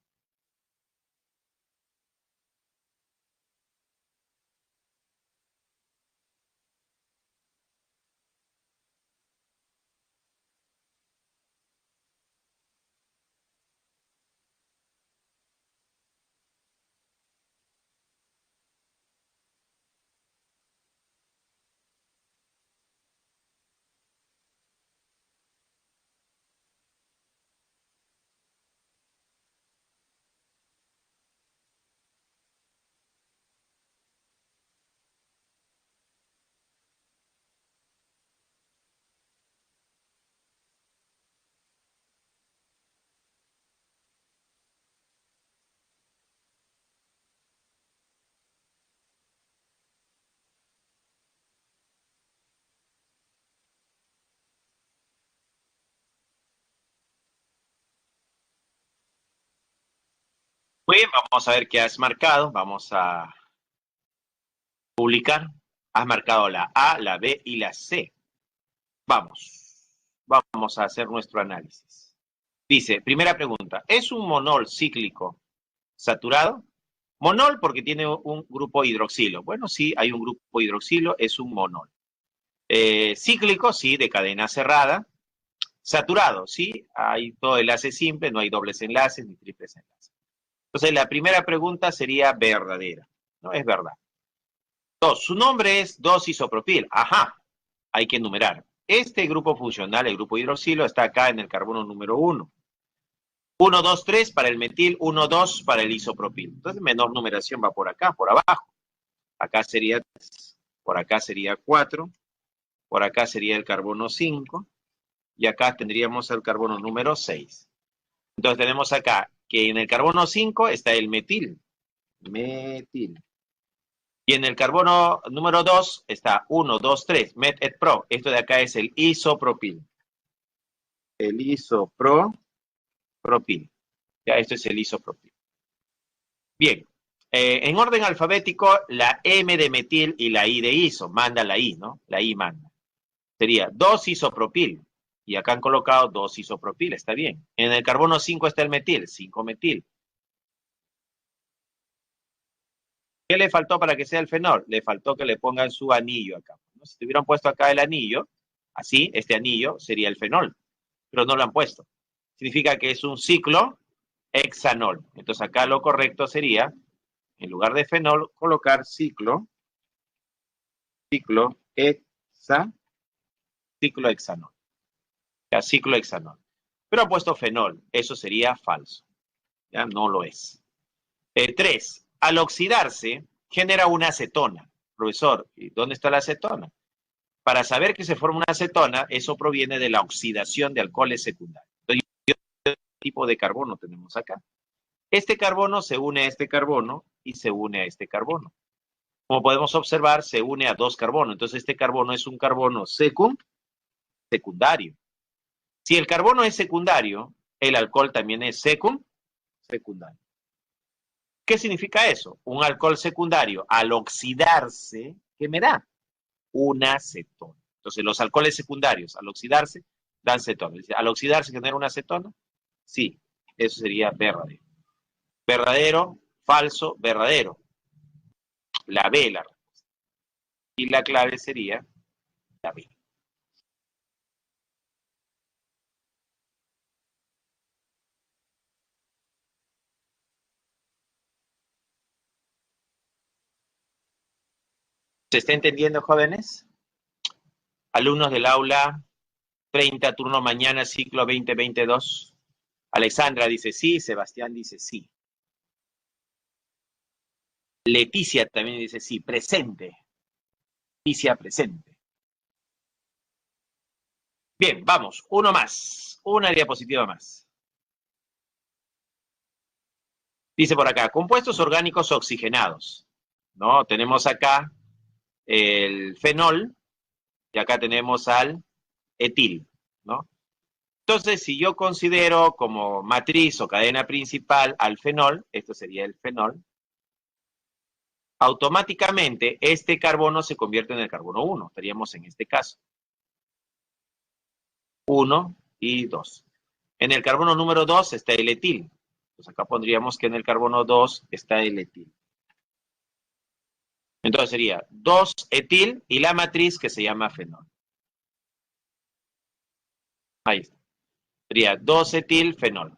A: Muy bien, vamos a ver qué has marcado. Vamos a publicar. Has marcado la A, la B y la C. Vamos a hacer nuestro análisis. Dice, primera pregunta, ¿es un monol cíclico saturado? Monol porque tiene un grupo hidroxilo. Bueno, sí, hay un grupo hidroxilo, es un monol. Cíclico, sí, de cadena cerrada. Saturado, sí, hay todo enlace simple, no hay dobles enlaces ni triples enlaces. Entonces, la primera pregunta sería verdadera, ¿no? Es verdad. 2. Su nombre es 2-isopropil. Ajá, hay que enumerar. Este grupo funcional, el grupo hidroxilo, está acá en el carbono número 1. 1, 2, 3 para el metil, 1, 2 para el isopropil. Entonces, menor numeración va por acá, por abajo. Acá sería 3, por acá sería 4, por acá sería el carbono 5, y acá tendríamos el carbono número 6. Entonces, tenemos acá que en el carbono 5 está el metil. Metil. Y en el carbono número 2 está 1, 2, 3, met et pro. Esto de acá es el isopropil. El isopropil. Ya, esto es el isopropil. Bien. En orden alfabético, la M de metil y la I de iso. Manda la I, ¿no? La I manda. Sería 2-isopropil. Y acá han colocado 2-isopropil. Está bien. En el carbono 5 está el metil. 5-metil. ¿Qué le faltó para que sea el fenol? Le faltó que le pongan su anillo acá. ¿No? Si te hubieran puesto acá el anillo, así, este anillo sería el fenol. Pero no lo han puesto. Significa que es un ciclo hexanol. Entonces acá lo correcto sería, en lugar de fenol, colocar ciclo hexanol. Ya, ciclo hexanol. Pero ha puesto fenol. Eso sería falso. Ya, no lo es. 3. Al oxidarse, genera una acetona. Profesor, ¿y dónde está la acetona? Para saber que se forma una acetona, eso proviene de la oxidación de alcoholes secundarios. Entonces, ¿qué tipo de carbono tenemos acá? Este carbono se une a este carbono y se une a este carbono. Como podemos observar, se une a dos carbonos. Entonces, este carbono es un carbono secundario. Si el carbono es secundario, el alcohol también es secundario. ¿Qué significa eso? Un alcohol secundario, al oxidarse, ¿qué me da? Una acetona. Entonces, los alcoholes secundarios, al oxidarse, dan cetona. Al oxidarse genera una acetona. Sí, eso sería verdadero. Verdadero, falso, verdadero. La B, la respuesta. Y la clave sería la B. ¿Se está entendiendo, jóvenes? Alumnos del aula 30, turno mañana, ciclo 2022. Alexandra dice sí, Sebastián dice sí. Leticia también dice sí, presente. Leticia presente. Bien, vamos, uno más, una diapositiva más. Dice por acá, compuestos orgánicos oxigenados, ¿no? Tenemos acá el fenol y acá tenemos al etil, ¿no? Entonces, si yo considero como matriz o cadena principal al fenol, esto sería el fenol, automáticamente este carbono se convierte en el carbono 1, estaríamos en este caso. 1 y 2. En el carbono número 2 está el etil. Pues acá pondríamos que en el carbono 2 está el etil. Entonces sería 2-etil y la matriz que se llama fenol. Ahí está. Sería 2-etil-fenol.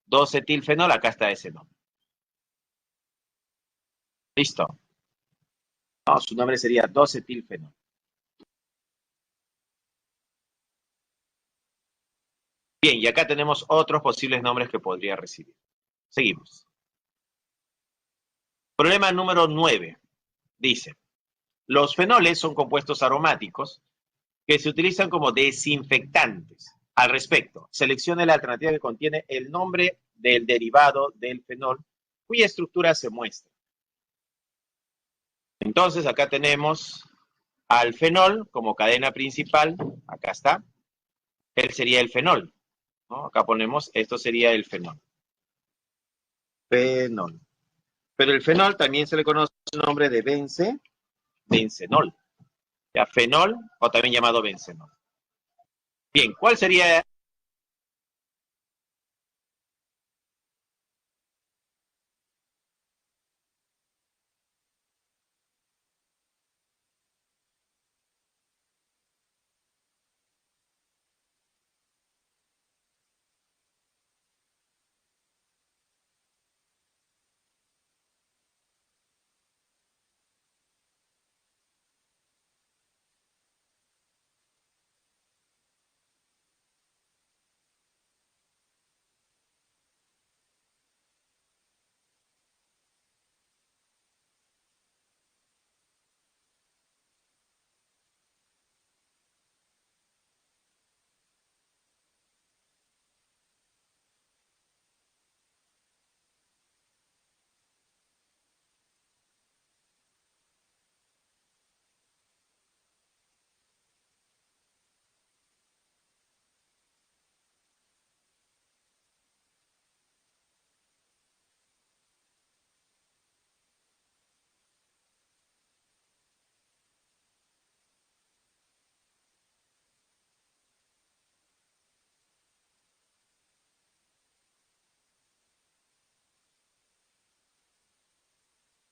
A: 2-etil-fenol, acá está ese nombre. Listo. No, su nombre sería 2-etil-fenol. Bien, y acá tenemos otros posibles nombres que podría recibir. Seguimos. Problema número 9. Dice, los fenoles son compuestos aromáticos que se utilizan como desinfectantes. Al respecto, seleccione la alternativa que contiene el nombre del derivado del fenol cuya estructura se muestra. Entonces, acá tenemos al fenol como cadena principal. Acá está. Él sería el fenol, ¿no? Acá ponemos, esto sería el fenol. Fenol. Pero el fenol también se le conoce el nombre de bencenol. Ya, fenol o también llamado bencenol. Bien, ¿cuál sería?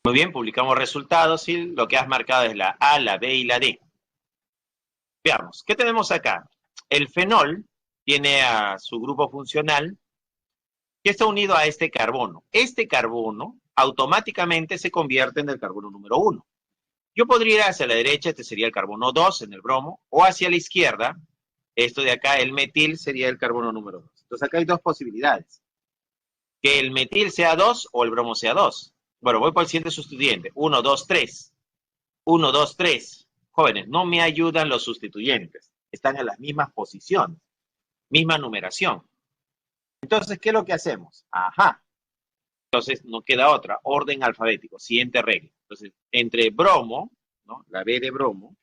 A: Muy bien, publicamos resultados y lo que has marcado es la A, la B y la D. Veamos, ¿qué tenemos acá? El fenol tiene a su grupo funcional que está unido a este carbono. Este carbono automáticamente se convierte en el carbono número 1. Yo podría ir hacia la derecha, este sería el carbono 2 en el bromo, o hacia la izquierda, esto de acá, el metil, sería el carbono número 2. Entonces acá hay dos posibilidades. Que el metil sea 2 o el bromo sea 2. Bueno, voy por el siguiente sustituyente. 1, 2, 3. 1, 2, 3. Jóvenes, no me ayudan los sustituyentes. Están en las mismas posiciones, misma numeración. Entonces, ¿qué es lo que hacemos? Ajá. Entonces, no queda otra. Orden alfabético. Siguiente regla. Entonces, entre bromo, ¿no? La B de bromo,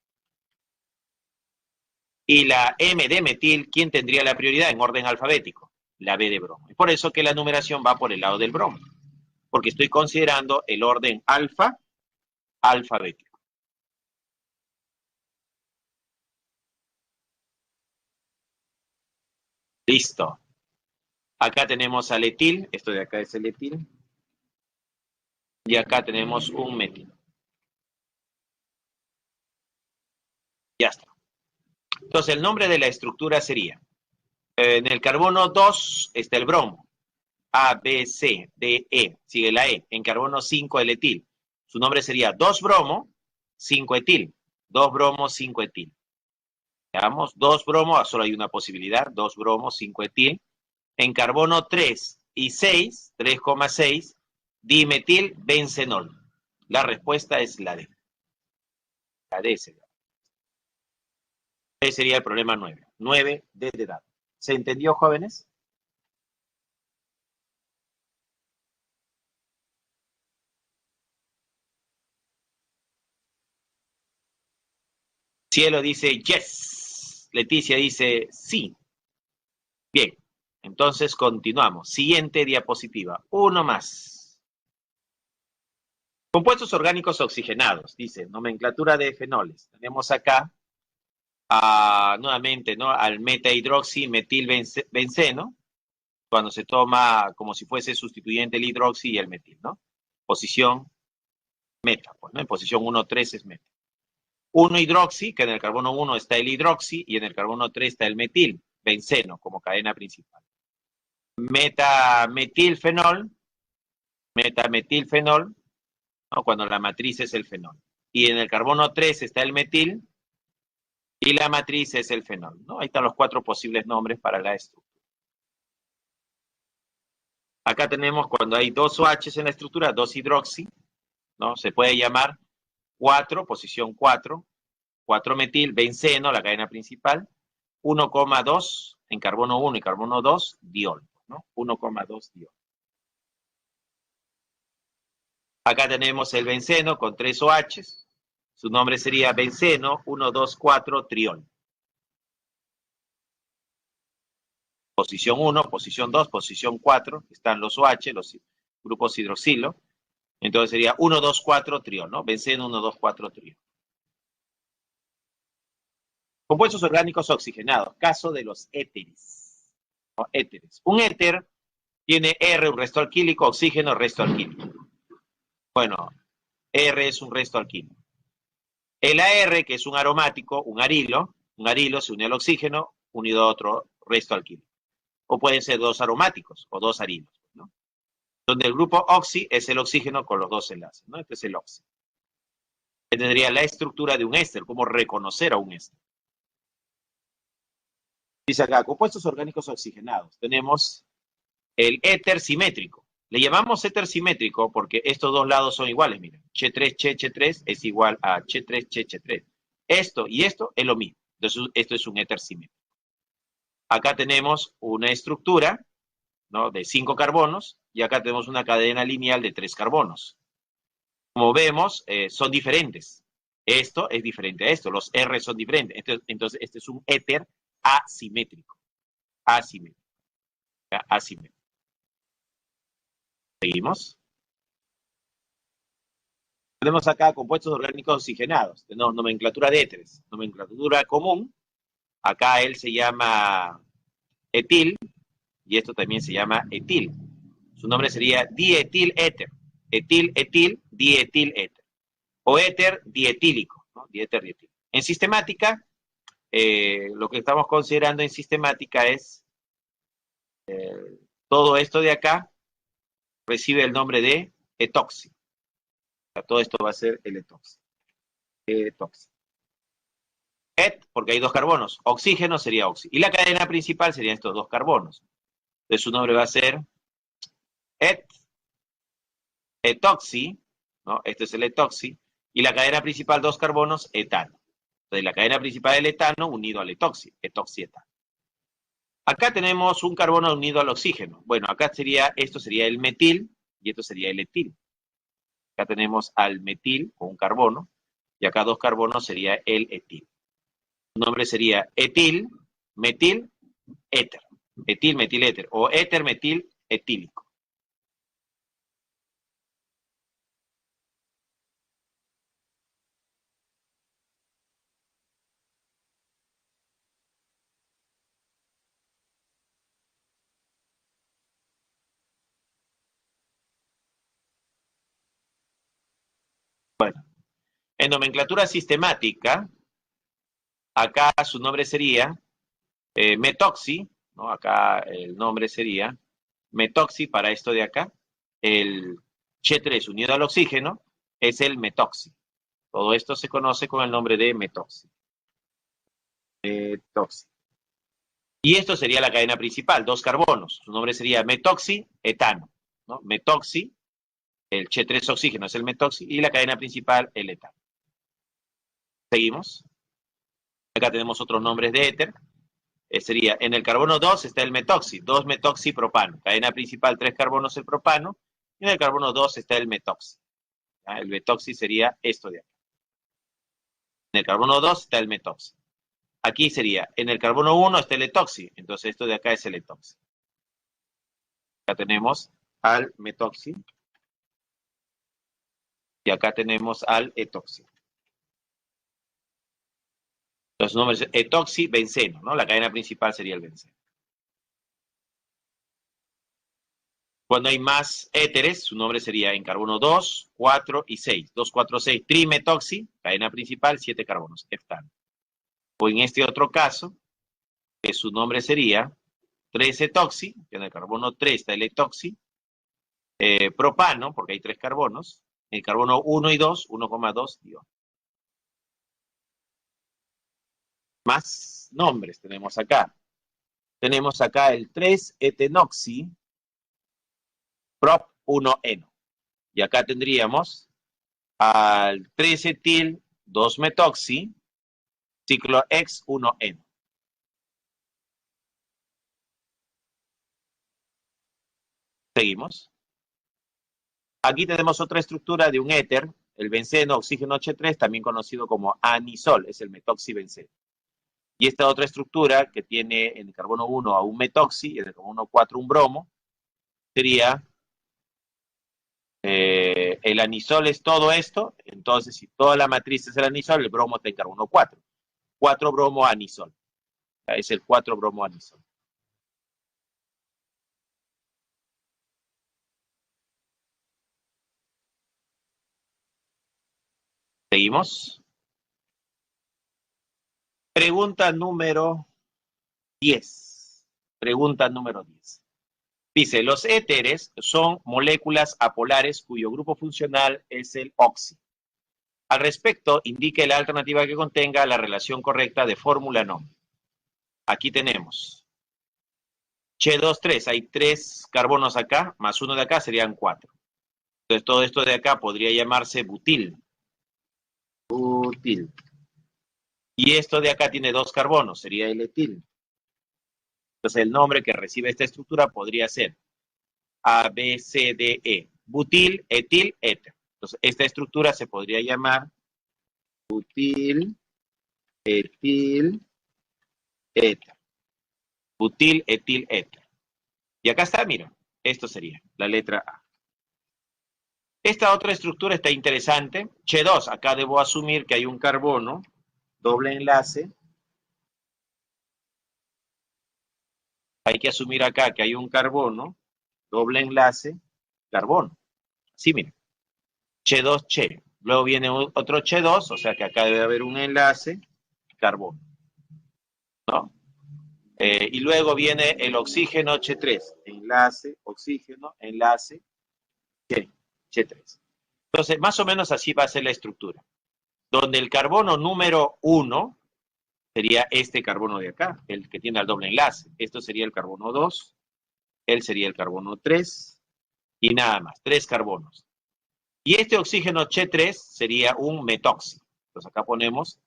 A: y la M de metil, ¿quién tendría la prioridad en orden alfabético? La B de bromo. Es por eso que la numeración va por el lado del bromo, porque estoy considerando el orden alfa alfabético. Listo. Acá tenemos al etil, esto de acá es el etil, y acá tenemos un metil. Ya está. Entonces, el nombre de la estructura sería, en el carbono 2 está el bromo, A, B, C, D, E, sigue la E. En carbono 5 el etil. Su nombre sería 2 bromo, 5 etil. 2 bromo, 5 etil. Veamos, 2 bromo, solo hay una posibilidad, 2 bromo, 5 etil. En carbono 3 y 6, 3,6, dimetil bencenol. La respuesta es la D. La D sería. Ese sería el problema 9. 9 D de edad. ¿Se entendió, jóvenes? Cielo dice yes. Leticia dice sí. Bien, entonces continuamos. Siguiente diapositiva. Uno más. Compuestos orgánicos oxigenados. Dice, nomenclatura de fenoles. Tenemos acá nuevamente, ¿no? Al metahidroximetilbenceno, cuando se toma como si fuese sustituyente el hidroxi y el metil, ¿no? Posición meta, pues, ¿no? En posición 1,3 es meta. 1-hidroxi, que en el carbono 1 está el hidroxi y en el carbono 3 está el metil, benceno como cadena principal. Metametilfenol, ¿no? Cuando la matriz es el fenol. Y en el carbono 3 está el metil y la matriz es el fenol, ¿no? Ahí están los 4 posibles nombres para la estructura. Acá tenemos cuando hay 2 OH en la estructura, 2 hidroxi, ¿no? Se puede llamar 4, posición 4, 4 metil, benceno, la cadena principal, 1,2 en carbono 1 y carbono 2, diol, ¿no? 1,2 diol. Acá tenemos el benceno con 3 OH, su nombre sería benceno 1,2,4 triol. Posición 1, posición 2, posición 4, están los OH, los grupos hidroxilo, entonces sería 1,2,4 triol, ¿no? Benceno 1,2,4 triol. Compuestos orgánicos oxigenados, caso de los éteres. ¿No? Éteres. Un éter tiene R, un resto alquílico, oxígeno, resto alquílico. Bueno, R es un resto alquílico. El AR, que es un aromático, un arilo se une al oxígeno, unido a otro resto alquílico. O pueden ser dos aromáticos o dos arilos, ¿no? Donde el grupo oxi es el oxígeno con los dos enlaces, ¿no? Este es el oxi. Este tendría la estructura de un éster, cómo reconocer a un éster. Dice acá, compuestos orgánicos oxigenados. Tenemos el éter simétrico. Le llamamos éter simétrico porque estos dos lados son iguales, miren. Ch3, Ch3 es igual a Ch3, Ch3. Esto y esto es lo mismo. Entonces, esto es un éter simétrico. Acá tenemos una estructura, ¿no? De 5 carbonos y acá tenemos una cadena lineal de 3 carbonos. Como vemos, son diferentes. Esto es diferente a esto. Los R son diferentes. Entonces, este es un éter asimétrico. Asimétrico. Asimétrico. Seguimos. Tenemos acá compuestos orgánicos oxigenados. Tenemos nomenclatura de éteres. Nomenclatura común. Acá él se llama etil y esto también se llama etil. Su nombre sería dietil éter. etil, etil, dietil, éter. O éter dietílico, ¿no? Diéter dietílico. En sistemática, lo que estamos considerando en sistemática es todo esto de acá recibe el nombre de etoxi. O sea, todo esto va a ser el etoxi. Etoxi. Et, porque hay dos carbonos. Oxígeno sería oxi. Y la cadena principal serían estos dos carbonos. Entonces su nombre va a ser etoxi, ¿no? Este es el etoxi. Y la cadena principal, dos carbonos, etano. Entonces la cadena principal del etano unido al etoxi, etoxietano. Acá tenemos un carbono unido al oxígeno. Bueno, acá sería, esto sería el metil y esto sería el etil. Acá tenemos al metil con un carbono y acá dos carbonos sería el etil. Su nombre sería etil, metil, éter. Etil, metil, éter. O éter, metil, etílico. Bueno, en nomenclatura sistemática, acá su nombre sería metoxi, ¿no? Acá el nombre sería metoxi para esto de acá. El Ch3 unido al oxígeno es el metoxi. Todo esto se conoce con el nombre de metoxi. Metoxi. Y esto sería la cadena principal, dos carbonos. Su nombre sería metoxi, etano, ¿no? Metoxi, el Ch3 oxígeno es el metoxi y la cadena principal el etano. Seguimos. Acá tenemos otros nombres de éter. Sería, en el carbono 2 está el metoxi, 2-metoxipropano. Cadena principal, 3 carbonos el propano. Y en el carbono 2 está el metoxi. El metoxi sería esto de acá. En el carbono 2 está el metoxi. Aquí sería, en el carbono 1 está el etoxi. Entonces esto de acá es el etoxi. Acá tenemos al metoxi. Y acá tenemos al etoxi. Los nombres etoxi, benceno, ¿no? La cadena principal sería el benceno. Cuando hay más éteres, su nombre sería en carbono 2, 4 y 6. 2, 4, 6, trimetoxi, cadena principal, 7 carbonos, heptano. O en este otro caso, que su nombre sería 3-etoxi, que en el carbono 3 está el etoxi, propano, porque hay 3 carbonos, en el carbono 1 y 2, 1,2 dión. Más nombres tenemos acá. Tenemos acá el 3-etenoxi, prop 1-eno. Y acá tendríamos al 3-etil 2-metoxi, ciclo X1-eno. Seguimos. Aquí tenemos otra estructura de un éter, el benceno oxígeno H3, también conocido como anisol, es el metoxibenceno. Y esta otra estructura que tiene en el carbono 1 a un metoxi y en el carbono 4 un bromo, sería el anisol es todo esto, entonces si toda la matriz es el anisol, el bromo está en carbono 4. 4 bromo anisol. Es el 4 bromo anisol. Seguimos. Pregunta número 10. Pregunta número 10. Dice, los éteres son moléculas apolares cuyo grupo funcional es el oxi. Al respecto, indique la alternativa que contenga la relación correcta de fórmula nombre. Aquí tenemos Ch2,3, hay 3 carbonos acá, más 1 de acá serían 4. Entonces todo esto de acá podría llamarse butil. Butil. Y esto de acá tiene 2 carbonos, sería el etil. Entonces el nombre que recibe esta estructura podría ser A, B, C, D, E. Butil, etil, éter. Entonces esta estructura se podría llamar butil, etil, éter. Butil, etil, éter. Y acá está, mira, esto sería la letra A. Esta otra estructura está interesante. Ch2, acá debo asumir que hay un carbono, doble enlace. Hay que asumir acá que hay un carbono, doble enlace, carbono. Sí, miren. Che2, Che. Luego viene otro Che2, o sea que acá debe haber un enlace carbono, ¿no? Y luego viene el oxígeno Che3. Enlace, oxígeno, enlace, Che, Che3. Entonces, más o menos así va a ser la estructura. Donde el carbono número 1 sería este carbono de acá, el que tiene el doble enlace. Esto sería el carbono 2, él sería el carbono 3, y nada más, 3 carbonos. Y este oxígeno Che3 sería un metóxido. Entonces acá ponemos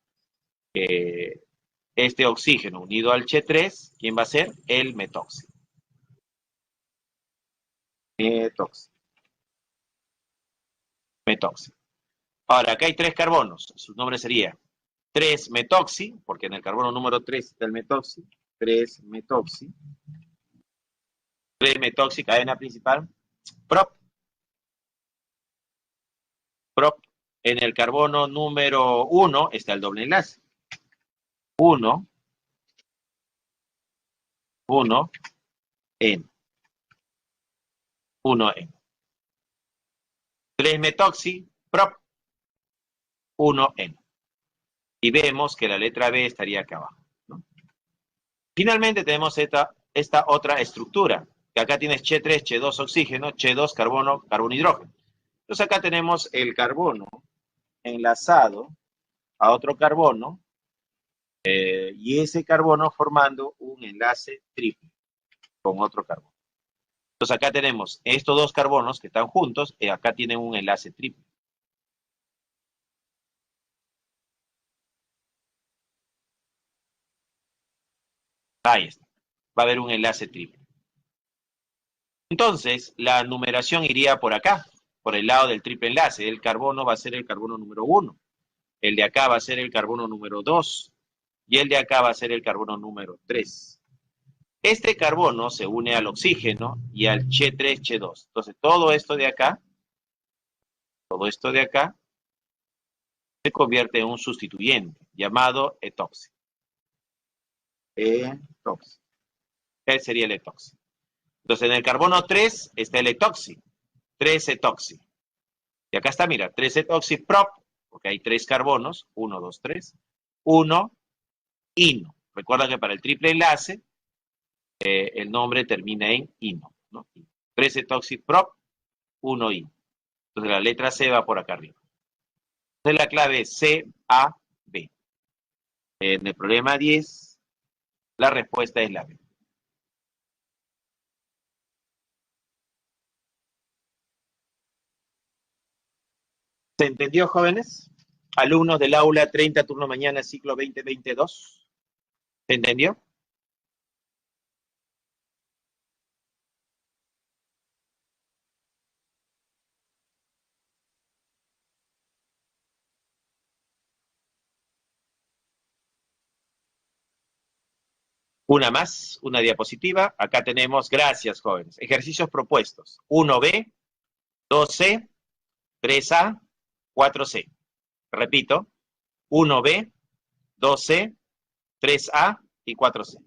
A: este oxígeno unido al Che3, ¿quién va a ser? El metóxido. Metóxido. Metóxido. Ahora, acá hay 3 carbonos. Su nombre sería 3-metoxi, porque en el carbono número 3 está el metoxi. 3-metoxi. 3-metoxi, cadena principal. Prop. Prop. En el carbono número 1 está el doble enlace. 1, 1, N. 1N. 3-metoxi, prop, 1N. Y vemos que la letra B estaría acá abajo, ¿no? Finalmente tenemos esta otra estructura, que acá tienes Che3, Che2 oxígeno, Che2 carbono, carbono hidrógeno. Entonces acá tenemos el carbono enlazado a otro carbono, y ese carbono formando un enlace triple con otro carbono. Entonces acá tenemos estos dos carbonos que están juntos, y acá tienen un enlace triple. Ahí está. Va a haber un enlace triple. Entonces, la numeración iría por acá, por el lado del triple enlace. El carbono va a ser el carbono número 1. El de acá va a ser el carbono número 2. Y el de acá va a ser el carbono número 3. Este carbono se une al oxígeno y al Che3, Che2. Entonces, todo esto de acá se convierte en un sustituyente llamado etoxi. Etoxi. Él sería el etoxi. Entonces, en el carbono 3 está el etoxi. 3-etoxi. Y acá está, mira, 3-etoxi prop, porque hay 3 carbonos, 1, 2, 3. 1, ino. Recuerda que para el triple enlace, el nombre termina en ino, ¿no? 3-etoxi prop, 1, ino. Entonces la letra C va por acá arriba. Entonces la clave es C, A, B. En el problema 10, la respuesta es la B. ¿Se entendió, jóvenes? Alumnos del aula 30, turno mañana, ciclo 2022. ¿Se entendió? Una más, una diapositiva. Acá tenemos, gracias, jóvenes. Ejercicios propuestos. 1B, 2C, 3A, 4C. Repito, 1B, 2C, 3A y 4C.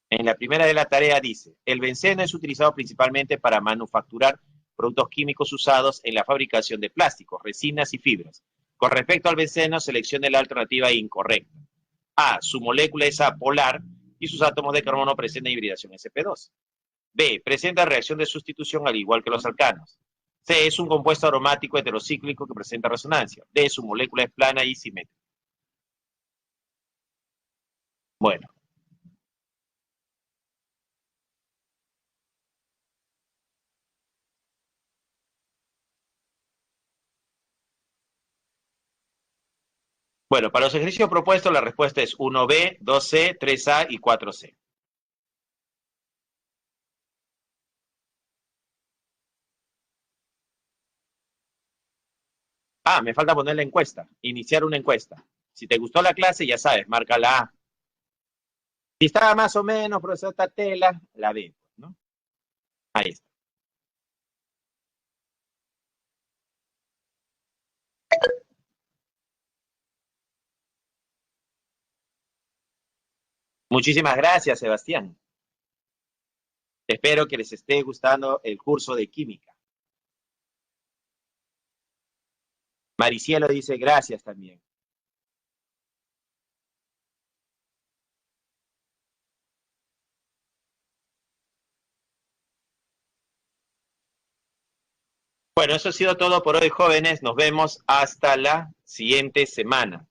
A: En la primera de la tarea dice, el benceno es utilizado principalmente para manufacturar productos químicos usados en la fabricación de plásticos, resinas y fibras. Con respecto al benceno, seleccione la alternativa incorrecta. A, su molécula es apolar y sus átomos de carbono presentan hibridación sp2. B, presenta reacción de sustitución al igual que los alcanos. C, es un compuesto aromático heterocíclico que presenta resonancia. D, su molécula es plana y simétrica. Bueno. Bueno, para los ejercicios propuestos la respuesta es 1B, 2C, 3A y 4C. Ah, me falta poner la encuesta, iniciar una encuesta. Si te gustó la clase, ya sabes, marca la A. Si estaba más o menos, profesor Tatela, la B, ¿no? Ahí está. Muchísimas gracias, Sebastián. Espero que les esté gustando el curso de química. Maricielo dice gracias también. Bueno, eso ha sido todo por hoy, jóvenes. Nos vemos hasta la siguiente semana.